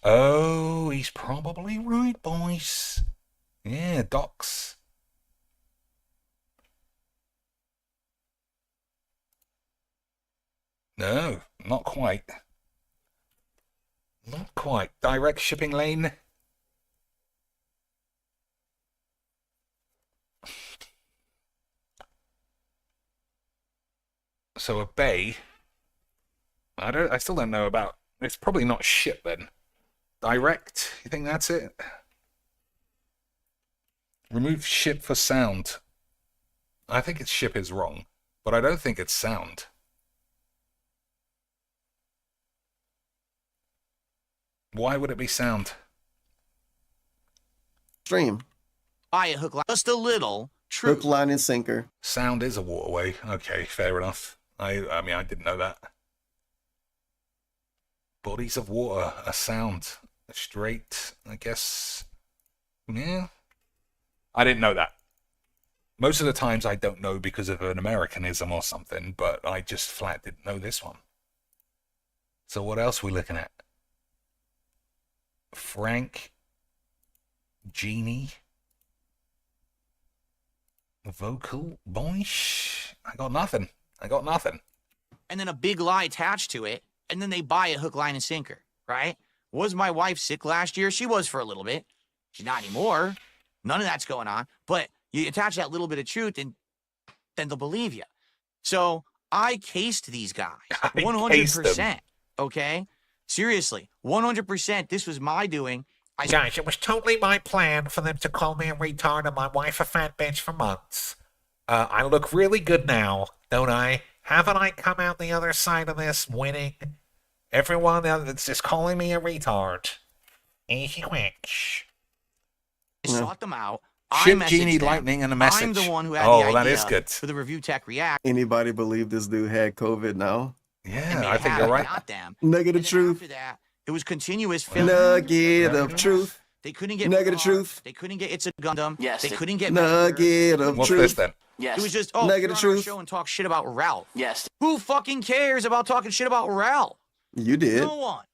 Oh, he's probably right, boys. Yeah, docks. No, not quite. Not quite. Direct shipping lane. So a bay. I still don't know about. It's probably not ship then. Direct. You think that's it? Remove ship for sound. I think it's ship is wrong, but I don't think it's sound. Why would it be sound? Stream. Buy a hook, line, just a little. True. Hook, line, and sinker. Sound is a waterway. Okay, fair enough. I mean, I didn't know that. Bodies of water, a sound. Straight, I guess. Yeah. I didn't know that. Most of the times I don't know because of an Americanism or something, but I just flat didn't know this one. So what else are we looking at? Frank. Genie. Vocal boish. I got nothing. And then a big lie attached to it, and then they buy it hook, line, and sinker, right? Was my wife sick last year? She was for a little bit. She's not anymore. None of that's going on. But you attach that little bit of truth, and then they'll believe you. So I cased these guys 100%. Okay? Seriously, 100%. This was my doing. Guys, it was totally my plan for them to call me a retard and my wife a fat bitch for months. I look really good now, don't I? Haven't I come out the other side of this winning? Everyone that's just calling me a retard. Easy quicks. I sought them out. Ship Genie Lightning and a message. I'm the one who had the the that idea is good. for the review tech react. Anybody believe this dude had COVID now? Yeah, I think you're right. Not them. Negative truth. After that, it was continuous failure. Nugget of truth. They couldn't get Nugget of truth. They couldn't get It's a Gundam. Yes. They couldn't get Nugget of What's truth. this then? Yes. It was just Negative you're on our truth. show and talk shit about Ralph. Yes. Who fucking cares about talking shit about Ralph? You did. No one.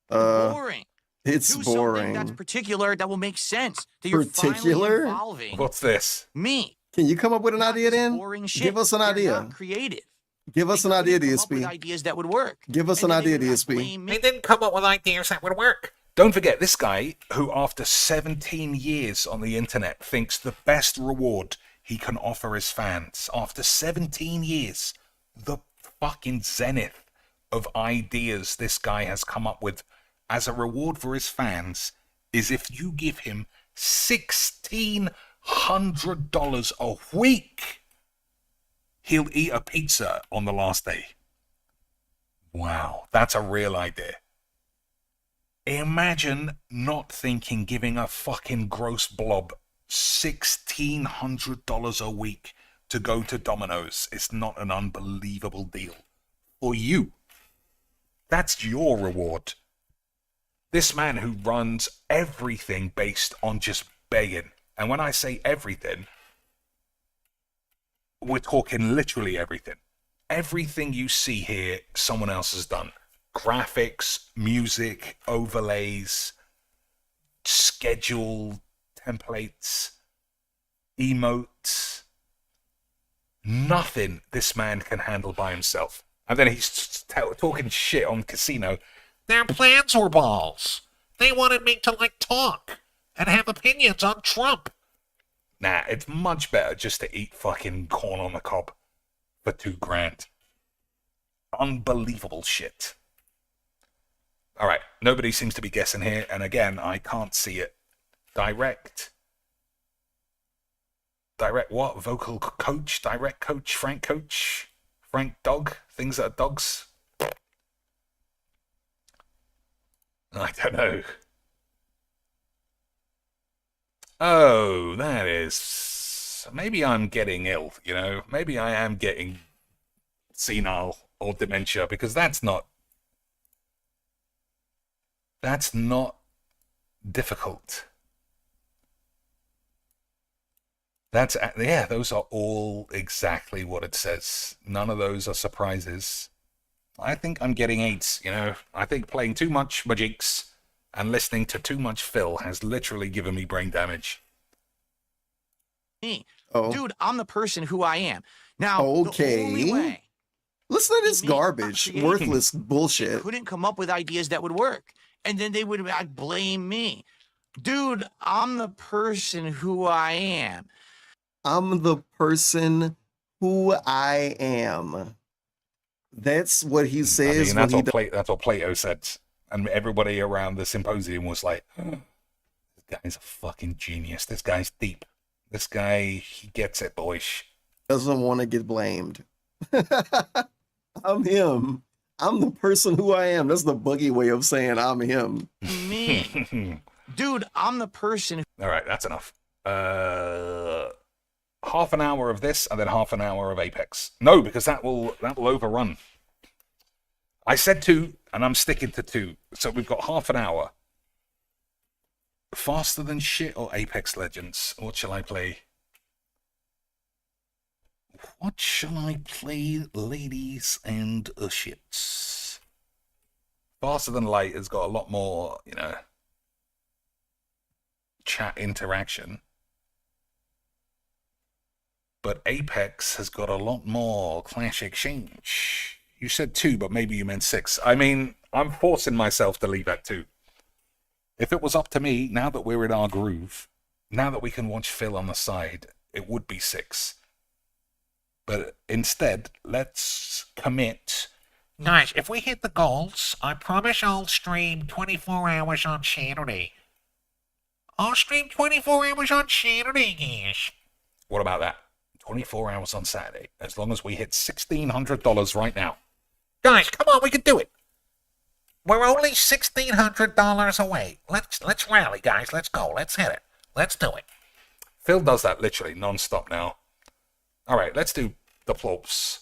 Boring. It's Do something boring. that's particular that will make sense. That you're Particular? finally involving What's this? me. Can you come up with an idea then? Boring shit. Give us an You're idea. not creative. Give us an They idea, couldn't come up with DSP. ideas that would work. Give us And an then they idea, would DSP. blame me. They didn't come up with ideas that would work. Don't forget this guy who, after 17 years on the internet, thinks the best reward he can offer his fans. After 17 years, the fucking zenith of ideas this guy has come up with as a reward for his fans is if you give him $1,600 a week, he'll eat a pizza on the last day. Wow, that's a real idea. Imagine not thinking giving a fucking gross blob $1,600 a week to go to Domino's. It's not an unbelievable deal for you. That's your reward. This man who runs everything based on just begging. And when I say everything, we're talking literally everything. Everything you see here, someone else has done. Graphics, music, overlays, schedule, templates, emotes. Nothing this man can handle by himself. And then he's talking shit on Casino. Their plans were balls. They wanted me to, talk and have opinions on Trump. Nah, it's much better just to eat fucking corn on the cob for $2,000. Unbelievable shit. All right, nobody seems to be guessing here, and again, I can't see it. Direct what? Vocal coach? Direct coach? Frank coach? Frank dog? Things that are dogs? I don't know. Oh, that is... Maybe I'm getting ill, you know? Maybe I am getting senile or dementia, because that's not difficult. Yeah, those are all exactly what it says. None of those are surprises. I think I'm getting AIDS, you know. I think playing too much Majinx and listening to too much Phil has literally given me brain damage. Me. Oh. Dude, I'm the person who I am. Now, Okay. the only way Listen to this Me, garbage, not creating. worthless they bullshit. couldn't come up with ideas that would work. And then they would blame me. Dude, I'm the person who I am. I'm the person who I am. That's what he says I mean, when that's what Plato said. And everybody around the symposium was like, oh, this guy's a fucking genius. This guy's deep. This guy, he gets it, boys. doesn't want to get blamed. I'm him. I'm the person who I am. That's the buggy way of saying I'm him. Me. Dude, I'm the person who... All right, that's enough. Half an hour of this and then half an hour of Apex. No, because that will overrun. I said 2, and I'm sticking to 2. So we've got half an hour. Faster than shit or Apex Legends? What shall I play? What shall I play, ladies and shits? Faster than light has got a lot more, you know, chat interaction. but Apex has got a lot more Clash Exchange. You said 2, but maybe you meant 6. I mean, I'm forcing myself to leave at 2. If it was up to me, now that we're in our groove, now that we can watch Phil on the side, it would be 6. But instead, let's commit. Guys, if we hit the goals, I promise I'll stream 24 hours on Saturday. I'll stream 24 hours on Saturday, guys. What about that? 24 hours on Saturday, as long as we hit $1,600 right now. Guys, come on, we can do it. We're only $1,600 away. Let's rally, guys. Let's go. Let's hit it. Let's do it. Phil does that literally non-stop now. All right, let's do the plopes.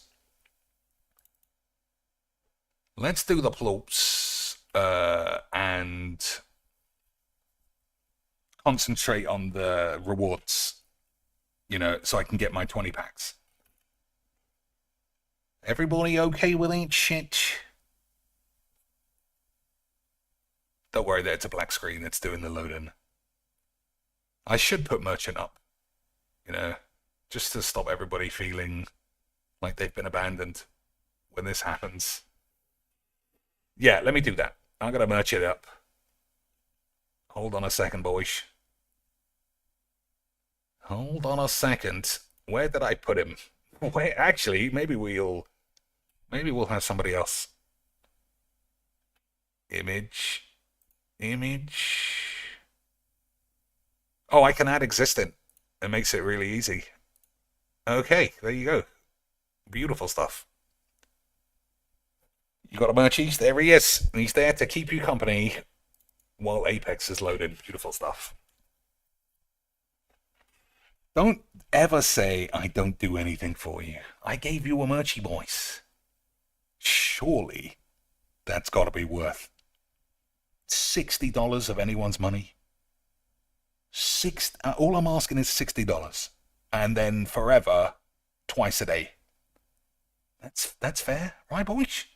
Let's do the plopes and concentrate on the rewards, you know, so I can get my 20 packs. Everybody okay with that shit? Don't worry, it's a black screen that's doing the loading. I should put merchant up, you know, just to stop everybody feeling like they've been abandoned when this happens. Yeah, let me do that. I'm going to merch it up. Hold on a second, boys. Hold on a second. Where did I put him? Wait, actually, maybe we'll have somebody else. Image. Oh, I can add existent. It makes it really easy. Okay, there you go. Beautiful stuff. You got a merchies? There he is. And he's there to keep you company while Apex is loaded. Beautiful stuff. Don't ever say I don't do anything for you. I gave you a merchie, boys. Surely that's got to be worth $60 of anyone's money. All I'm asking is $60. And then forever, twice a day. That's fair, right, boys?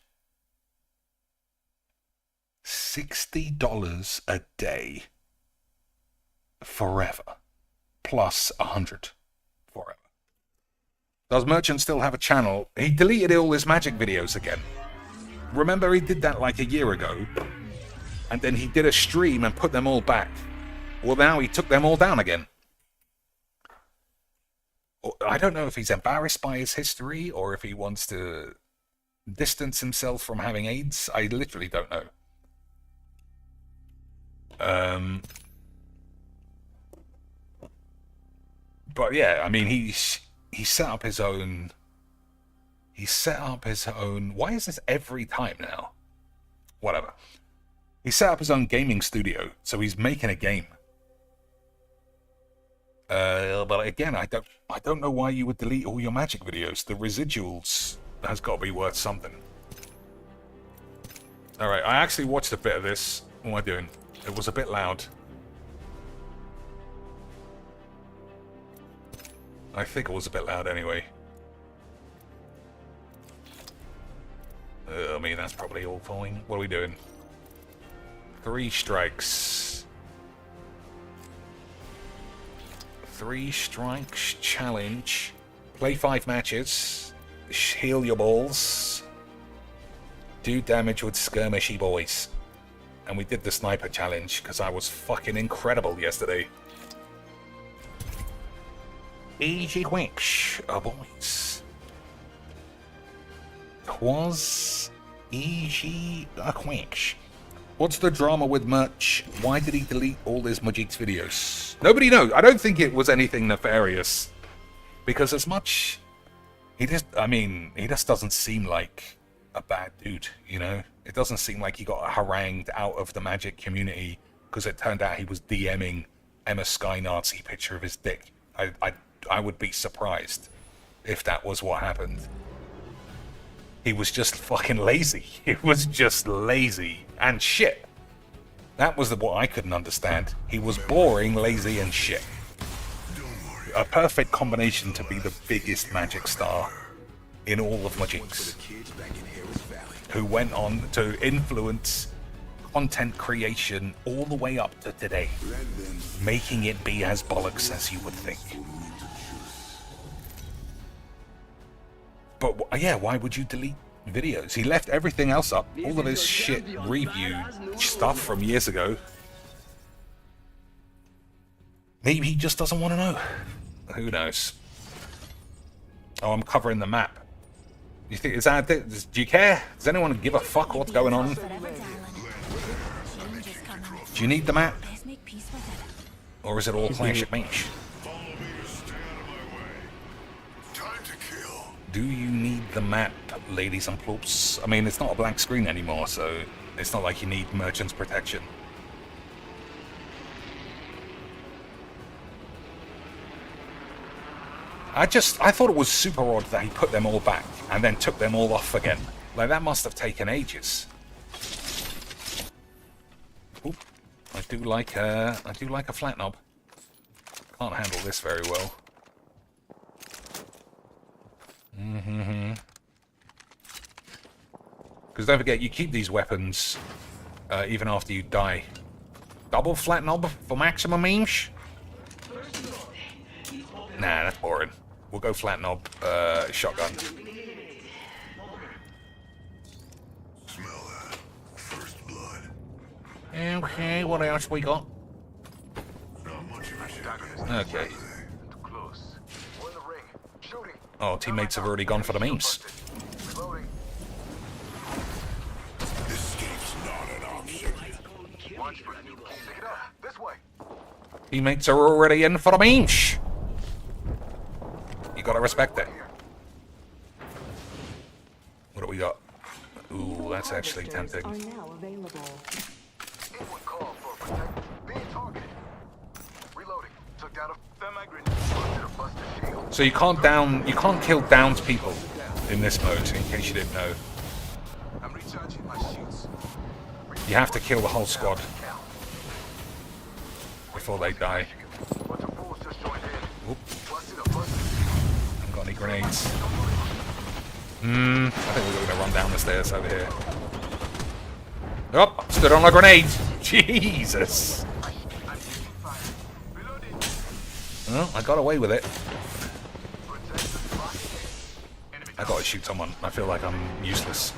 $60 a day forever, plus 100 forever. Does Merchant still have a channel? He deleted all his magic videos again. Remember, he did that like a year ago, and then he did a stream and put them all back. Well, now he took them all down again. I don't know if he's embarrassed by his history or if he wants to distance himself from having AIDS. I literally don't know. But yeah, I mean, he set up his own. He set up his own. Why is this every time now? Whatever. He set up his own gaming studio, so he's making a game. But again, I don't know why you would delete all your magic videos. The residuals has got to be worth something. All right, I actually watched a bit of this. What am I doing? It was a bit loud. I think it was a bit loud anyway. I mean, that's probably all fine. What are we doing? 3 strikes. 3 strikes challenge. Play 5 matches. Heal your balls. Do damage with skirmishy boys. And we did the sniper challenge because I was fucking incredible yesterday. Easy quicks, boys. Twas easy quicks. What's the drama with Merch? Why did he delete all his Majik's videos? Nobody knows. I don't think it was anything nefarious. Because as much... he just doesn't seem like a bad dude, you know? It doesn't seem like he got harangued out of the Magic community because it turned out he was DMing Emma Sky Nazi picture of his dick. I would be surprised if that was what happened. He was just fucking lazy. He was just lazy and shit. That was what I couldn't understand. He was boring, lazy, and shit. A perfect combination to be the biggest Magic star in all of Majik's. Who went on to influence content creation all the way up to today. Making it be as bollocks as you would think. But yeah, why would you delete videos? He left everything else up, all of his shit review stuff from years ago. Maybe he just doesn't want to know. Who knows? Oh, I'm covering the map. You think, is that it? Do you care? Does anyone give a fuck what's going on? Do you need the map? Or is it all Clash at Meech? Do you need the map, ladies and ploops? I mean, it's not a blank screen anymore, so it's not like you need Merchant's Protection. I thought it was super odd that he put them all back and then took them all off again. Like, that must have taken ages. Oop, I do like a flat knob. Can't handle this very well. Because don't forget, you keep these weapons even after you die. Double flat knob for maximum range? Nah, that's boring. We'll go flat knob, shotgun. Okay, what else we got? Okay. Oh, teammates have already gone for the memes. Teammates are already in for the memes. You gotta respect it. What do we got? Ooh, that's actually tempting. So you can't kill downs people in this mode, in case you didn't know. You have to kill the whole squad before they die. Oop. Haven't got any grenades. I think we're gonna run down the stairs over here. Oh, stood on a grenade! Jesus! Well, I got away with it. I gotta shoot someone. I feel like I'm useless.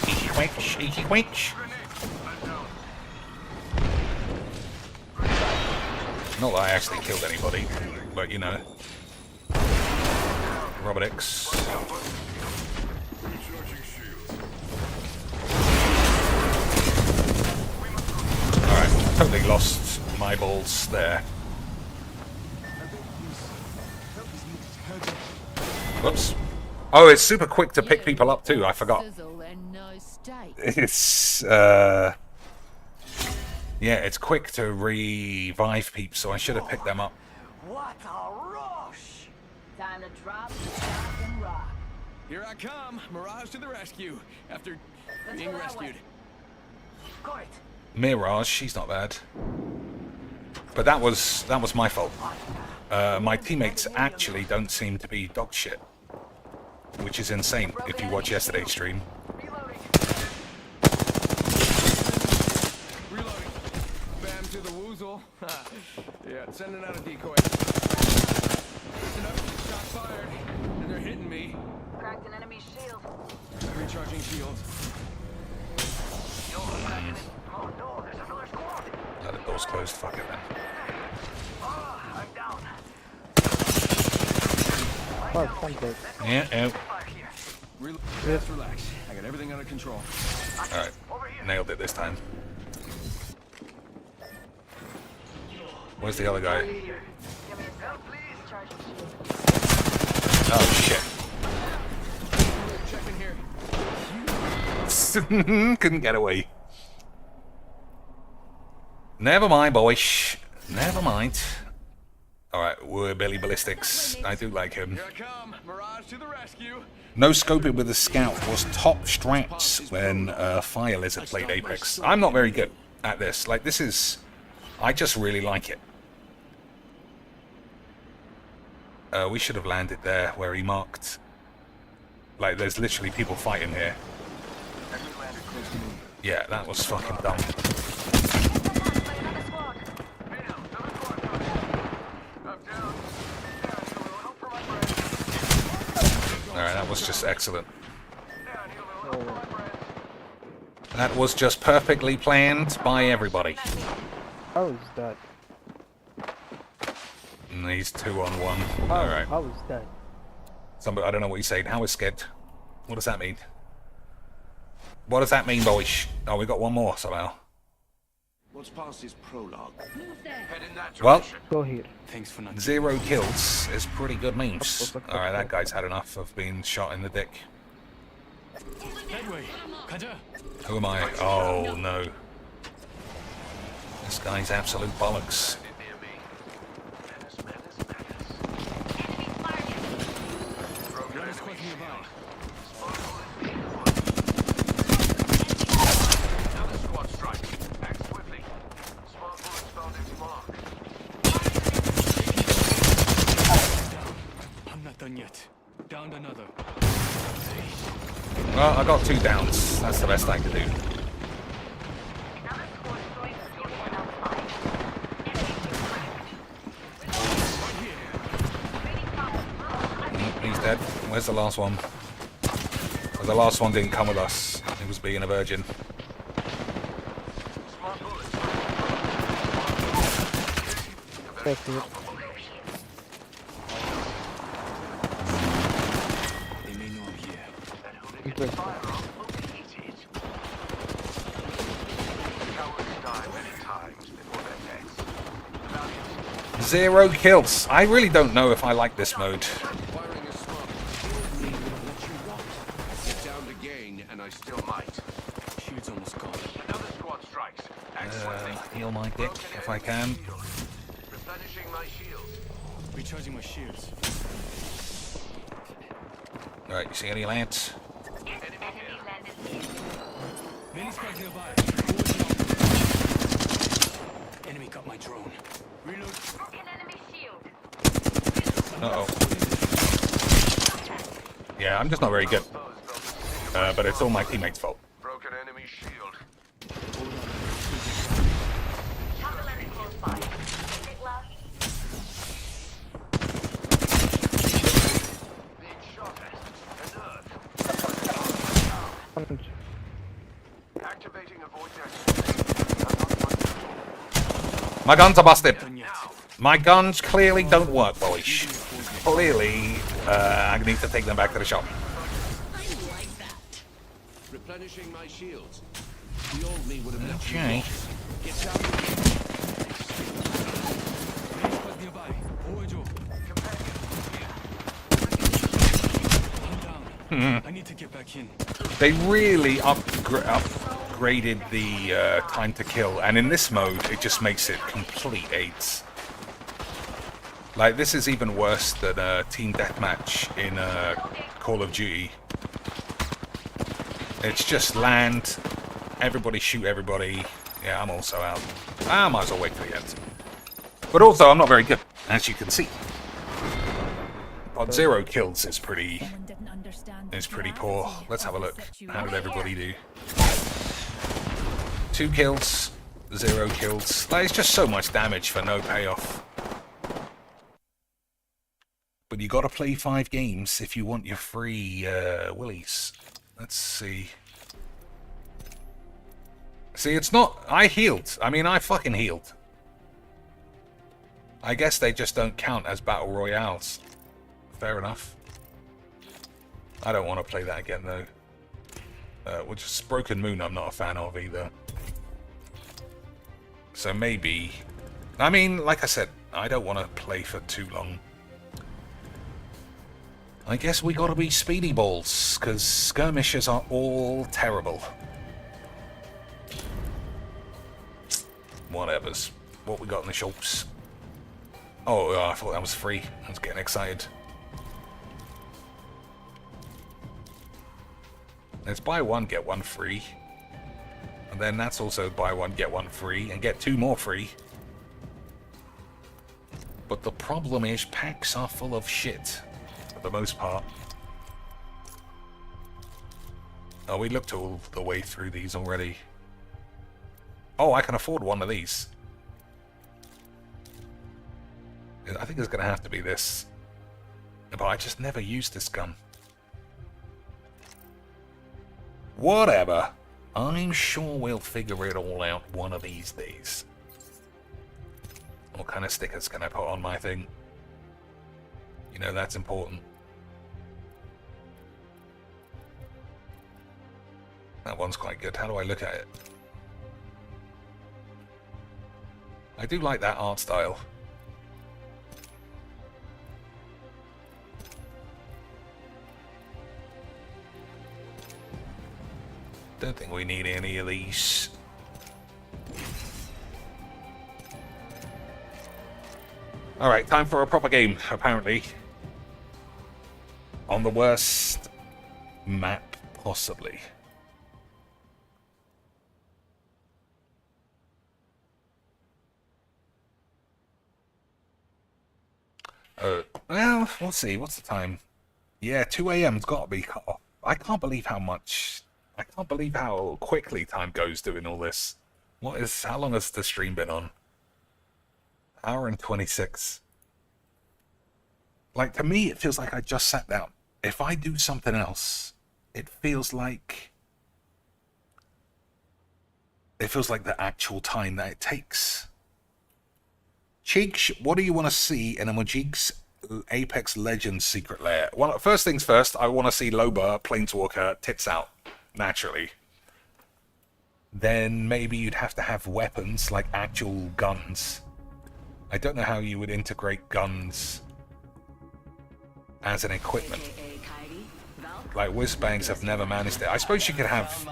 Easy quench, easy quench. Not that I actually killed anybody, but you know. Robert X. Alright, totally lost my balls there. Whoops. Oh, it's super quick to pick people up too, I forgot. It's, yeah, it's quick to revive peeps, so I should have picked them up. What a rush! Time to drop and rock. Here I come, Mirage to the rescue, after being rescued. Mirage, she's not bad. But that was my fault. My teammates actually don't seem to be dog shit, which is insane if you watch yesterday's stream. Reloading. Bam to the woozle. Yeah, sending out a decoy. Listen up, shot fired, and they're hitting me. Cracked an enemy shield. Recharging shields. Oh no, there's another squad. The door's closed, fuck it then. I'm down. Yeah, yeah. Just relax. I got everything under control. Alright, nailed it this time. Where's the other guy? Oh shit. Couldn't get away. Never mind, boys. Never mind. Alright, we're Billy Ballistics. I do like him. Here I come, Mirage to the rescue. No scoping with the scout was top strats when Fire Lizard played Apex. I'm not very good at this. Like, this is... I just really like it. We should have landed there where he marked. Like, there's literally people fighting here. Yeah, that was fucking dumb. looks excellent. That was just perfectly planned by everybody. How is that? And he's 2-on-1. Alright. How is that? Somebody, I don't know what he's saying. How is scared? What does that mean? What does that mean, boys? Oh, we got one more somehow. What's past is prologue. Head in that Well, direction. Go here. Thanks for nothing. 0 kills is pretty good memes. Alright, that guy's had enough of being shot in the dick. That way. 가자. Who am I? Oh, no. This guy's absolute bollocks. I'm not done yet. Downed another. Well, I got 2 downs. That's the best I could do. He's dead. Where's the last one? Well, the last one didn't come with us. He was being a virgin. Back to it. They may know I'm here. Interesting. 0 kills. I really don't know if I like this mode. Firing is smart. Let you walk. Get down to gain, and I still might. Shield's almost gone. Another squad strikes. Act swiftly. Heal my dick if I can. Replenishing my shields. Recharging my shields. Right, you see any lads? Many squads nearby. Enemy got my drone. Reload. Uh-oh. Yeah, I'm just not very good. But it's all my teammates' fault. Broken enemy shield. Being shot at. Alert. Activating a vortex. My guns are busted. My guns clearly don't work, boys. Clearly, I need to take them back to the shop. Replenishing my shields. The old me would have left Okay. you. Get down. Many squads nearby. 보호해줘. I'm down. I need to get back in. They really upgraded the time to kill, and in this mode, it just makes it complete AIDS. Like, this is even worse than Team Deathmatch in Call of Duty. It's just land, everybody shoot everybody. Yeah, I'm also out. I might as well wait till the end. But also, I'm not very good, as you can see. But 0 kills is pretty poor. Let's have a look. How did everybody do? 2 kills, 0 kills. Like, it's just so much damage for no payoff. But you gotta play 5 games if you want your free willies. Let's see. See, it's not... I healed. I mean, I fucking healed. I guess they just don't count as battle royales. Fair enough. I don't want to play that again, though. Which is Broken Moon I'm not a fan of, either. So maybe... I mean, like I said, I don't want to play for too long. I guess we gotta be speedy balls, because skirmishes are all terrible. Whatevers. What we got in the shops? Oh, I thought that was free. I was getting excited. It's buy 1, get 1 free. And then that's also buy 1, get 1 free, and get 2 more free. But the problem is packs are full of shit. For the most part. Oh, we looked all the way through these already. Oh, I can afford one of these. I think it's going to have to be this. But I just never used this gun. Whatever. I'm sure we'll figure it all out one of these days. What kind of stickers can I put on my thing? You know, that's important. That one's quite good. How do I look at it? I do like that art style. Don't think we need any of these. Alright, time for a proper game, apparently. On the worst map possibly. Well, we'll see. What's the time? Yeah, 2 a.m.'s got to be cut off. I can't believe how quickly time goes doing all this. How long has the stream been on? Hour and 26. Like, to me, it feels like I just sat down. If I do something else, it feels like the actual time that it takes. Cheeks, what do you want to see in a Majik's Apex Legends secret lair? Well, first things first, I want to see Loba, Planeswalker, tits out, naturally. Then maybe you'd have to have weapons, like actual guns. I don't know how you would integrate guns as an equipment. Like, Whizbangs have never managed it. I suppose you could have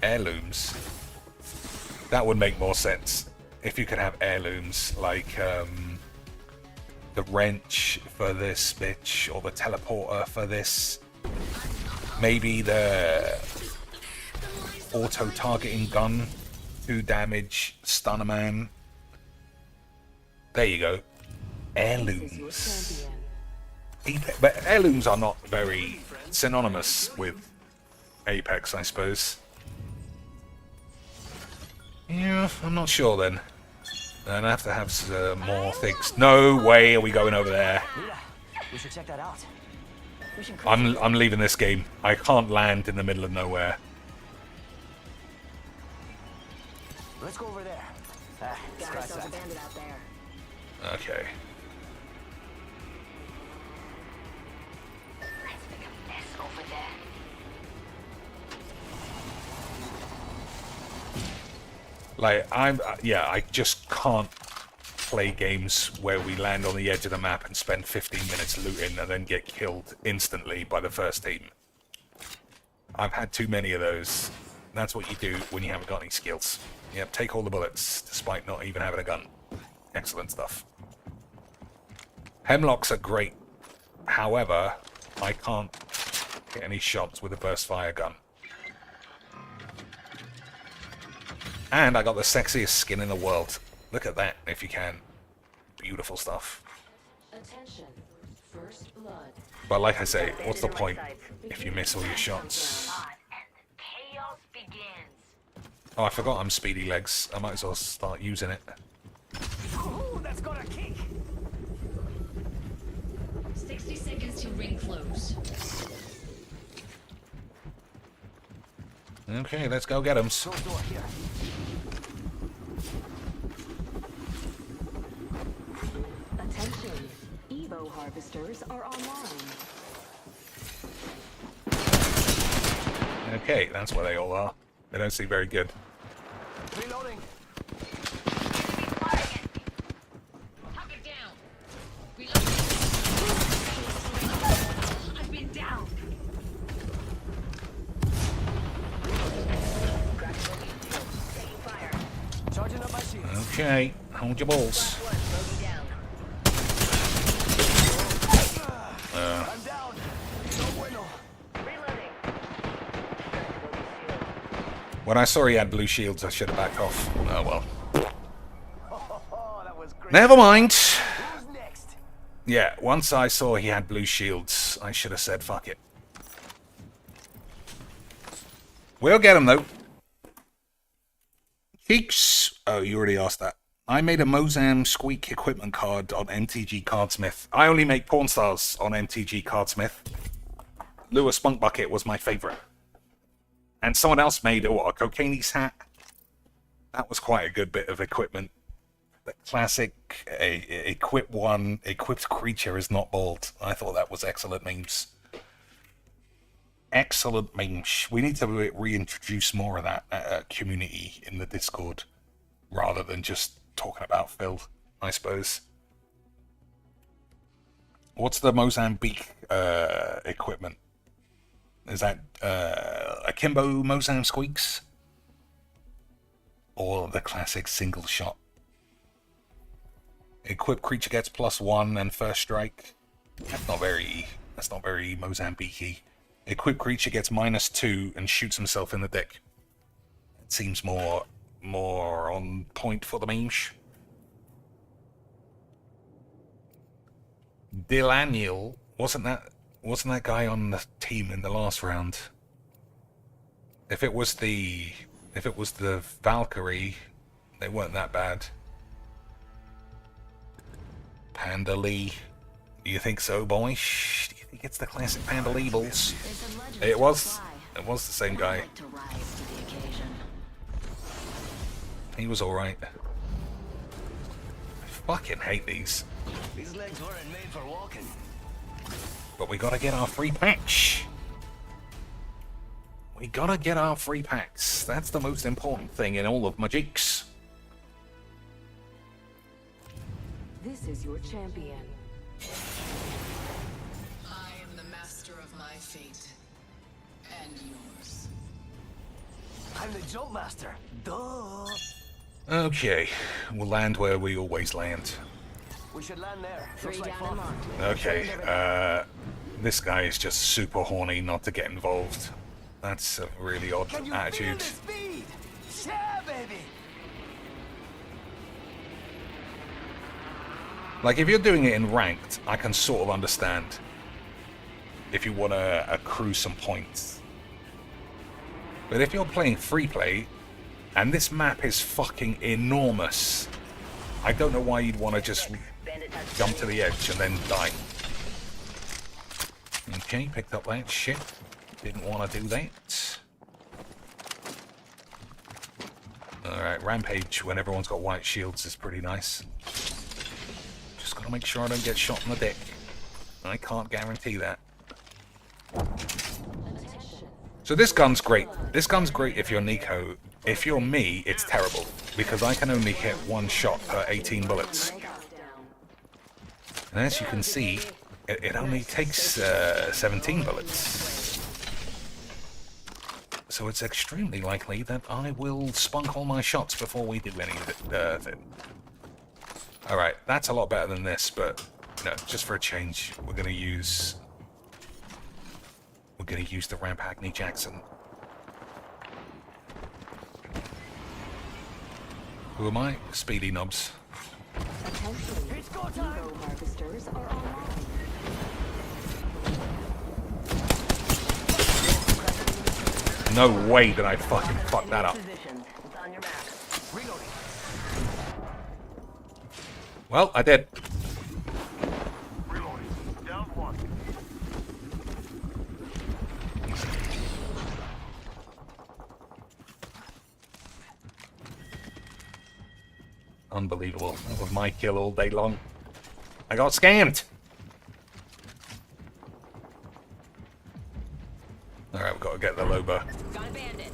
heirlooms. That would make more sense. If you could have heirlooms, like the wrench for this bitch, or the teleporter for this. Maybe the auto-targeting gun, 2 damage, stun a man. There you go. Heirlooms. But heirlooms are not very synonymous with Apex, I suppose. Yeah, I'm not sure then. Then I have to have some more things. No way are we going over there. We should check that out. I'm leaving this game. I can't land in the middle of nowhere. Let's go over there. Okay. Like, I just can't play games where we land on the edge of the map and spend 15 minutes looting and then get killed instantly by the first team. I've had too many of those. That's what you do when you haven't got any skills. Yep, take all the bullets, despite not even having a gun. Excellent stuff. Hemlocks are great. However, I can't get any shots with a burst fire gun. And I got the sexiest skin in the world. Look at that, if you can. Beautiful stuff. Attention. First blood. But like I say, what's the point if you miss all your shots? Oh, I forgot I'm speedy legs. I might as well start using it. Ooh, that's got a kick. 60 seconds to ring close. Okay, let's go get them. Attention. Evo harvesters are online. Okay, that's where they all are. They don't seem very good. Reloading. I've been down. Charging up my shields. Okay, hold your balls. I'm down. No bueno. When I saw he had blue shields, I should have backed off. Oh well. Never mind. Yeah, once I saw he had blue shields, I should have said fuck it. We'll get him though. Cheeks. Oh, you already asked that. I made a Mozam Squeak equipment card on MTG Cardsmith. I only make porn stars on MTG Cardsmith. Lure Spunk Bucket was my favorite. And someone else made a Cocaine's hat. That was quite a good bit of equipment. The classic equipped creature is not bald. I thought that was excellent memes. Excellent memes. We need to reintroduce more of that community in the Discord, rather than just talking about Phil, I suppose. What's the Mozambique equipment? Is that Akimbo Mozam Squeaks? Or the classic single shot? Equipped creature gets +1 and first strike. That's not very Mozambique-y. Equipped creature gets -2 and shoots himself in the dick. It seems more on point for the memes. Delaniel, wasn't that guy on the team in the last round? If it was the Valkyrie, they weren't that bad. Panda Lee, do you think so, boys? Do you think it's the classic Panda Lee balls? It was the same guy. He was alright. I fucking hate these. These legs weren't made for walking. But we gotta get our free packs. We gotta get our free packs. That's the most important thing in all of Magicks. This is your champion. I am the master of my fate. And yours. I'm the jump master. Duh. Okay, we'll land where we always land. We should land there. Three Looks like down fun. and marked. Okay, this guy is just super horny not to get involved. That's a really odd Can you attitude. feel the speed? Yeah, baby. Like, if you're doing it in ranked, I can sort of understand. If you want to accrue some points. But if you're playing free play, and this map is fucking enormous, I don't know why you'd want to just jump to the edge and then die. Okay, picked up that shit. Didn't want to do that. Alright, Rampage when everyone's got white shields is pretty nice. Just gotta make sure I don't get shot in the dick. I can't guarantee that. So this gun's great. This gun's great if you're Nico. If you're me, it's terrible, because I can only hit one shot per 18 bullets. And as you can see, it only takes 17 bullets. So it's extremely likely that I will spunk all my shots before we do any of it. Alright, that's a lot better than this, but no, just for a change, we're gonna use the Ramp Hackney Jackson. Who am I? Speedy Nobs. Attention. Evo harvesters are online. No way did I fucking fuck that up. Well, I did. Unbelievable. That was my kill all day long. I got scammed. Alright, we've got to get the Loba. Got a bandit.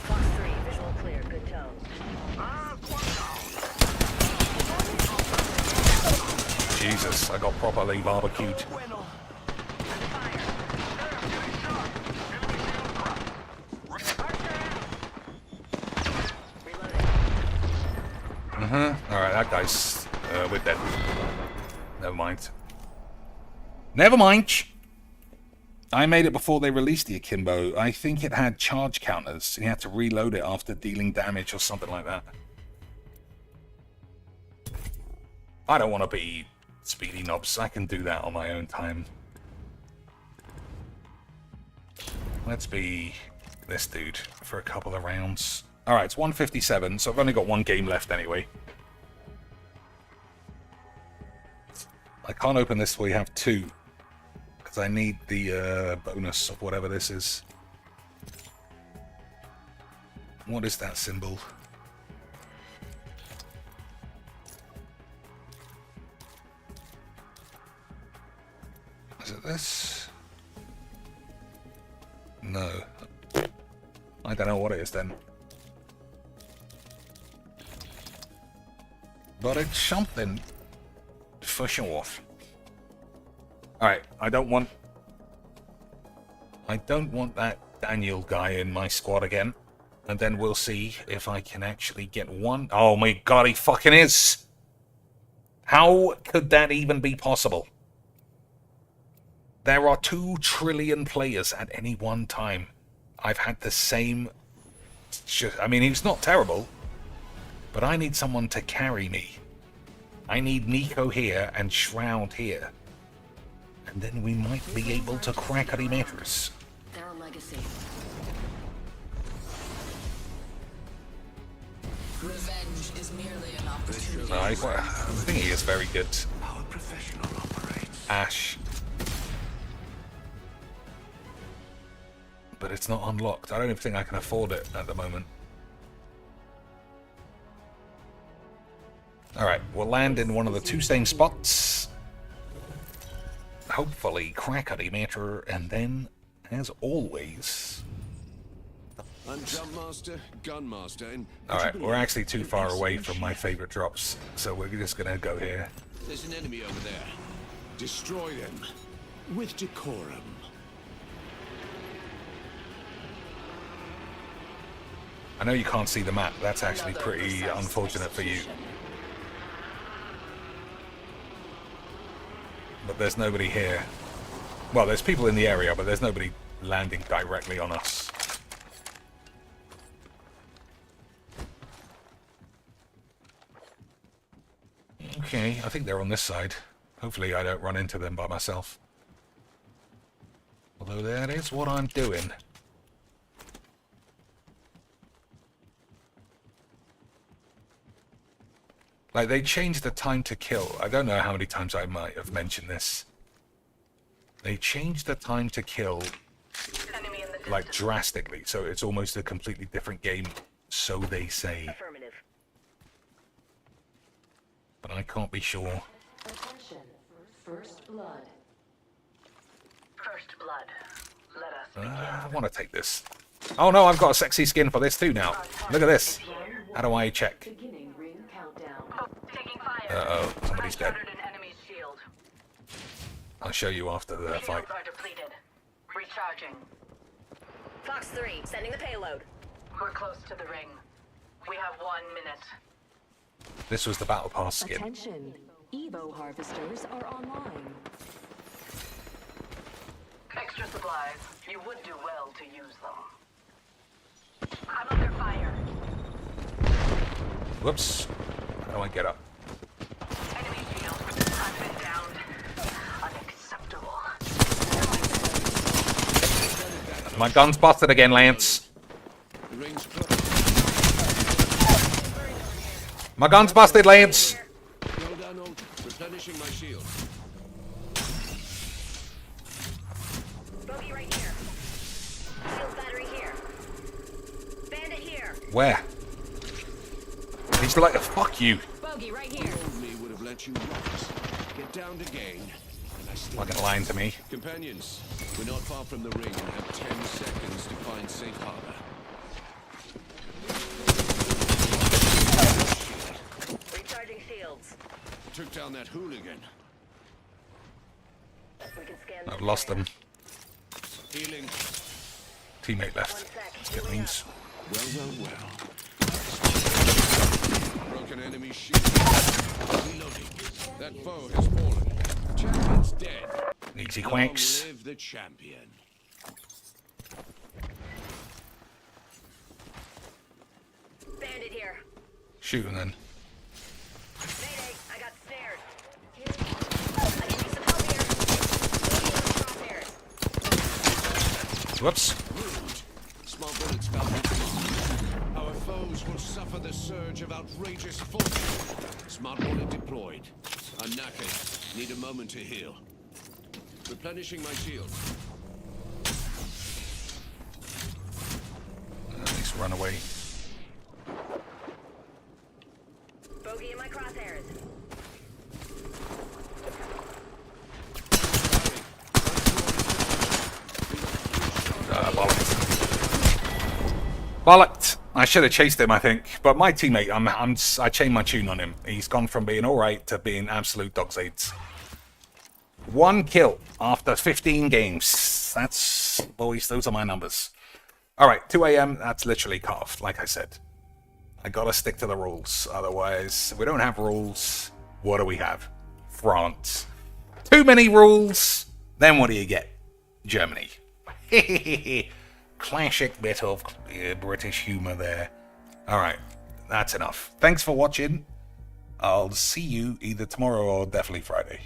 Fox 3, visual clear, good tone. Jesus, I got properly barbecued. Alright, that guy's... we're dead. Never mind. Never mind! I made it before they released the Akimbo. I think it had charge counters. You had to reload it after dealing damage or something like that. I don't want to be Speedy Nobs. I can do that on my own time. Let's be this dude for a couple of rounds. Alright, it's 157, so I've only got one game left anyway. I can't open this till we have two. Because Because I need the bonus of whatever this is. What is that symbol? Is it this? No. I don't know what it is then. But it's something. For sure. Alright, I don't want that Daniel guy in my squad again. And then we'll see if I can actually get one. Oh my god, he fucking is! How could that even be possible? There are 2 trillion players at any one time. I've had the same... I mean, he's not terrible. But I need someone to carry me. I need Nico here and Shroud here. And then we might be able to Quackening matters. Their legacy. Revenge is merely an opportunity. I think he is very good. How a professional operates. Ash. But it's not unlocked. I don't even think I can afford it at the moment. Alright, we'll land in one of the 2 same spots. Hopefully, Quackening matter, and then, as always... I'm Jumpmaster, Gunmaster, and... Alright, we're actually too far away from my favorite drops, so we're just gonna go here. There's an enemy over there. Destroy them. With decorum. I know you can't see the map, that's actually pretty unfortunate for you. But there's nobody here. Well, there's people in the area, but there's nobody landing directly on us. Okay, I think they're on this side. Hopefully I don't run into them by myself. Although that is what I'm doing. Like, they changed the time to kill. I don't know how many times I might have mentioned this. They changed the time to kill, like, drastically. So it's almost a completely different game, so they say. But I can't be sure. Attention. First blood. First blood. Let us I want to take this. Oh no, I've got a sexy skin for this too now. Look at this. How do I check? Uh-oh, somebody's dead. I'll show you after the fight. Recharging. Fox 3, sending the payload. We're close to the ring. We have 1 minute. This was the Battle Pass skin. Attention. Evo harvesters are online. Extra supplies. You would do well to use them. I'm under fire. Whoops. How do I get up? Enemy shield. I've been downed. Unacceptable. My gun's busted again, Lance. My gun's busted, Lance. Replenishing my shield. Bogey right here. Shield battery here. Bandit here. Where? He's like, fuck you. Bogey right here. Me would have let you rot. Get down to gain. And I still Fucking lying to me. Companions, we're not far from the ring and have 10 seconds to find safe harbor. Recharging shields. Took down that hooligan. We can scan I've lost them. Healing. Teammate left. It means. Well. Broken enemy shield. Reloading. That foe has fallen. Champion's dead. Easy Long Quacks. live the champion. Bandit here. Shoot him then. Mayday, I got snared. I can use some help here. Crosshairs. Whoops. Small bullets found in command. Our foes will suffer the surge of outrageous force. Smart bullet deployed. I'm knackered. Need a moment to heal. Replenishing my shield. Nice runaway. Bogey in my crosshairs. Bollocked. Bollocked. I should have chased him, I think. But my teammate, I changed my tune on him. He's gone from being alright to being absolute dog's aids. 1 kill after 15 games. That's, boys, those are my numbers. Alright, 2 a.m. That's literally cut off, like I said. I gotta stick to the rules. Otherwise, if we don't have rules, what do we have? France. Too many rules, then what do you get? Germany. Classic bit of British humor there. Alright, that's enough. Thanks for watching. I'll see you either tomorrow or definitely Friday.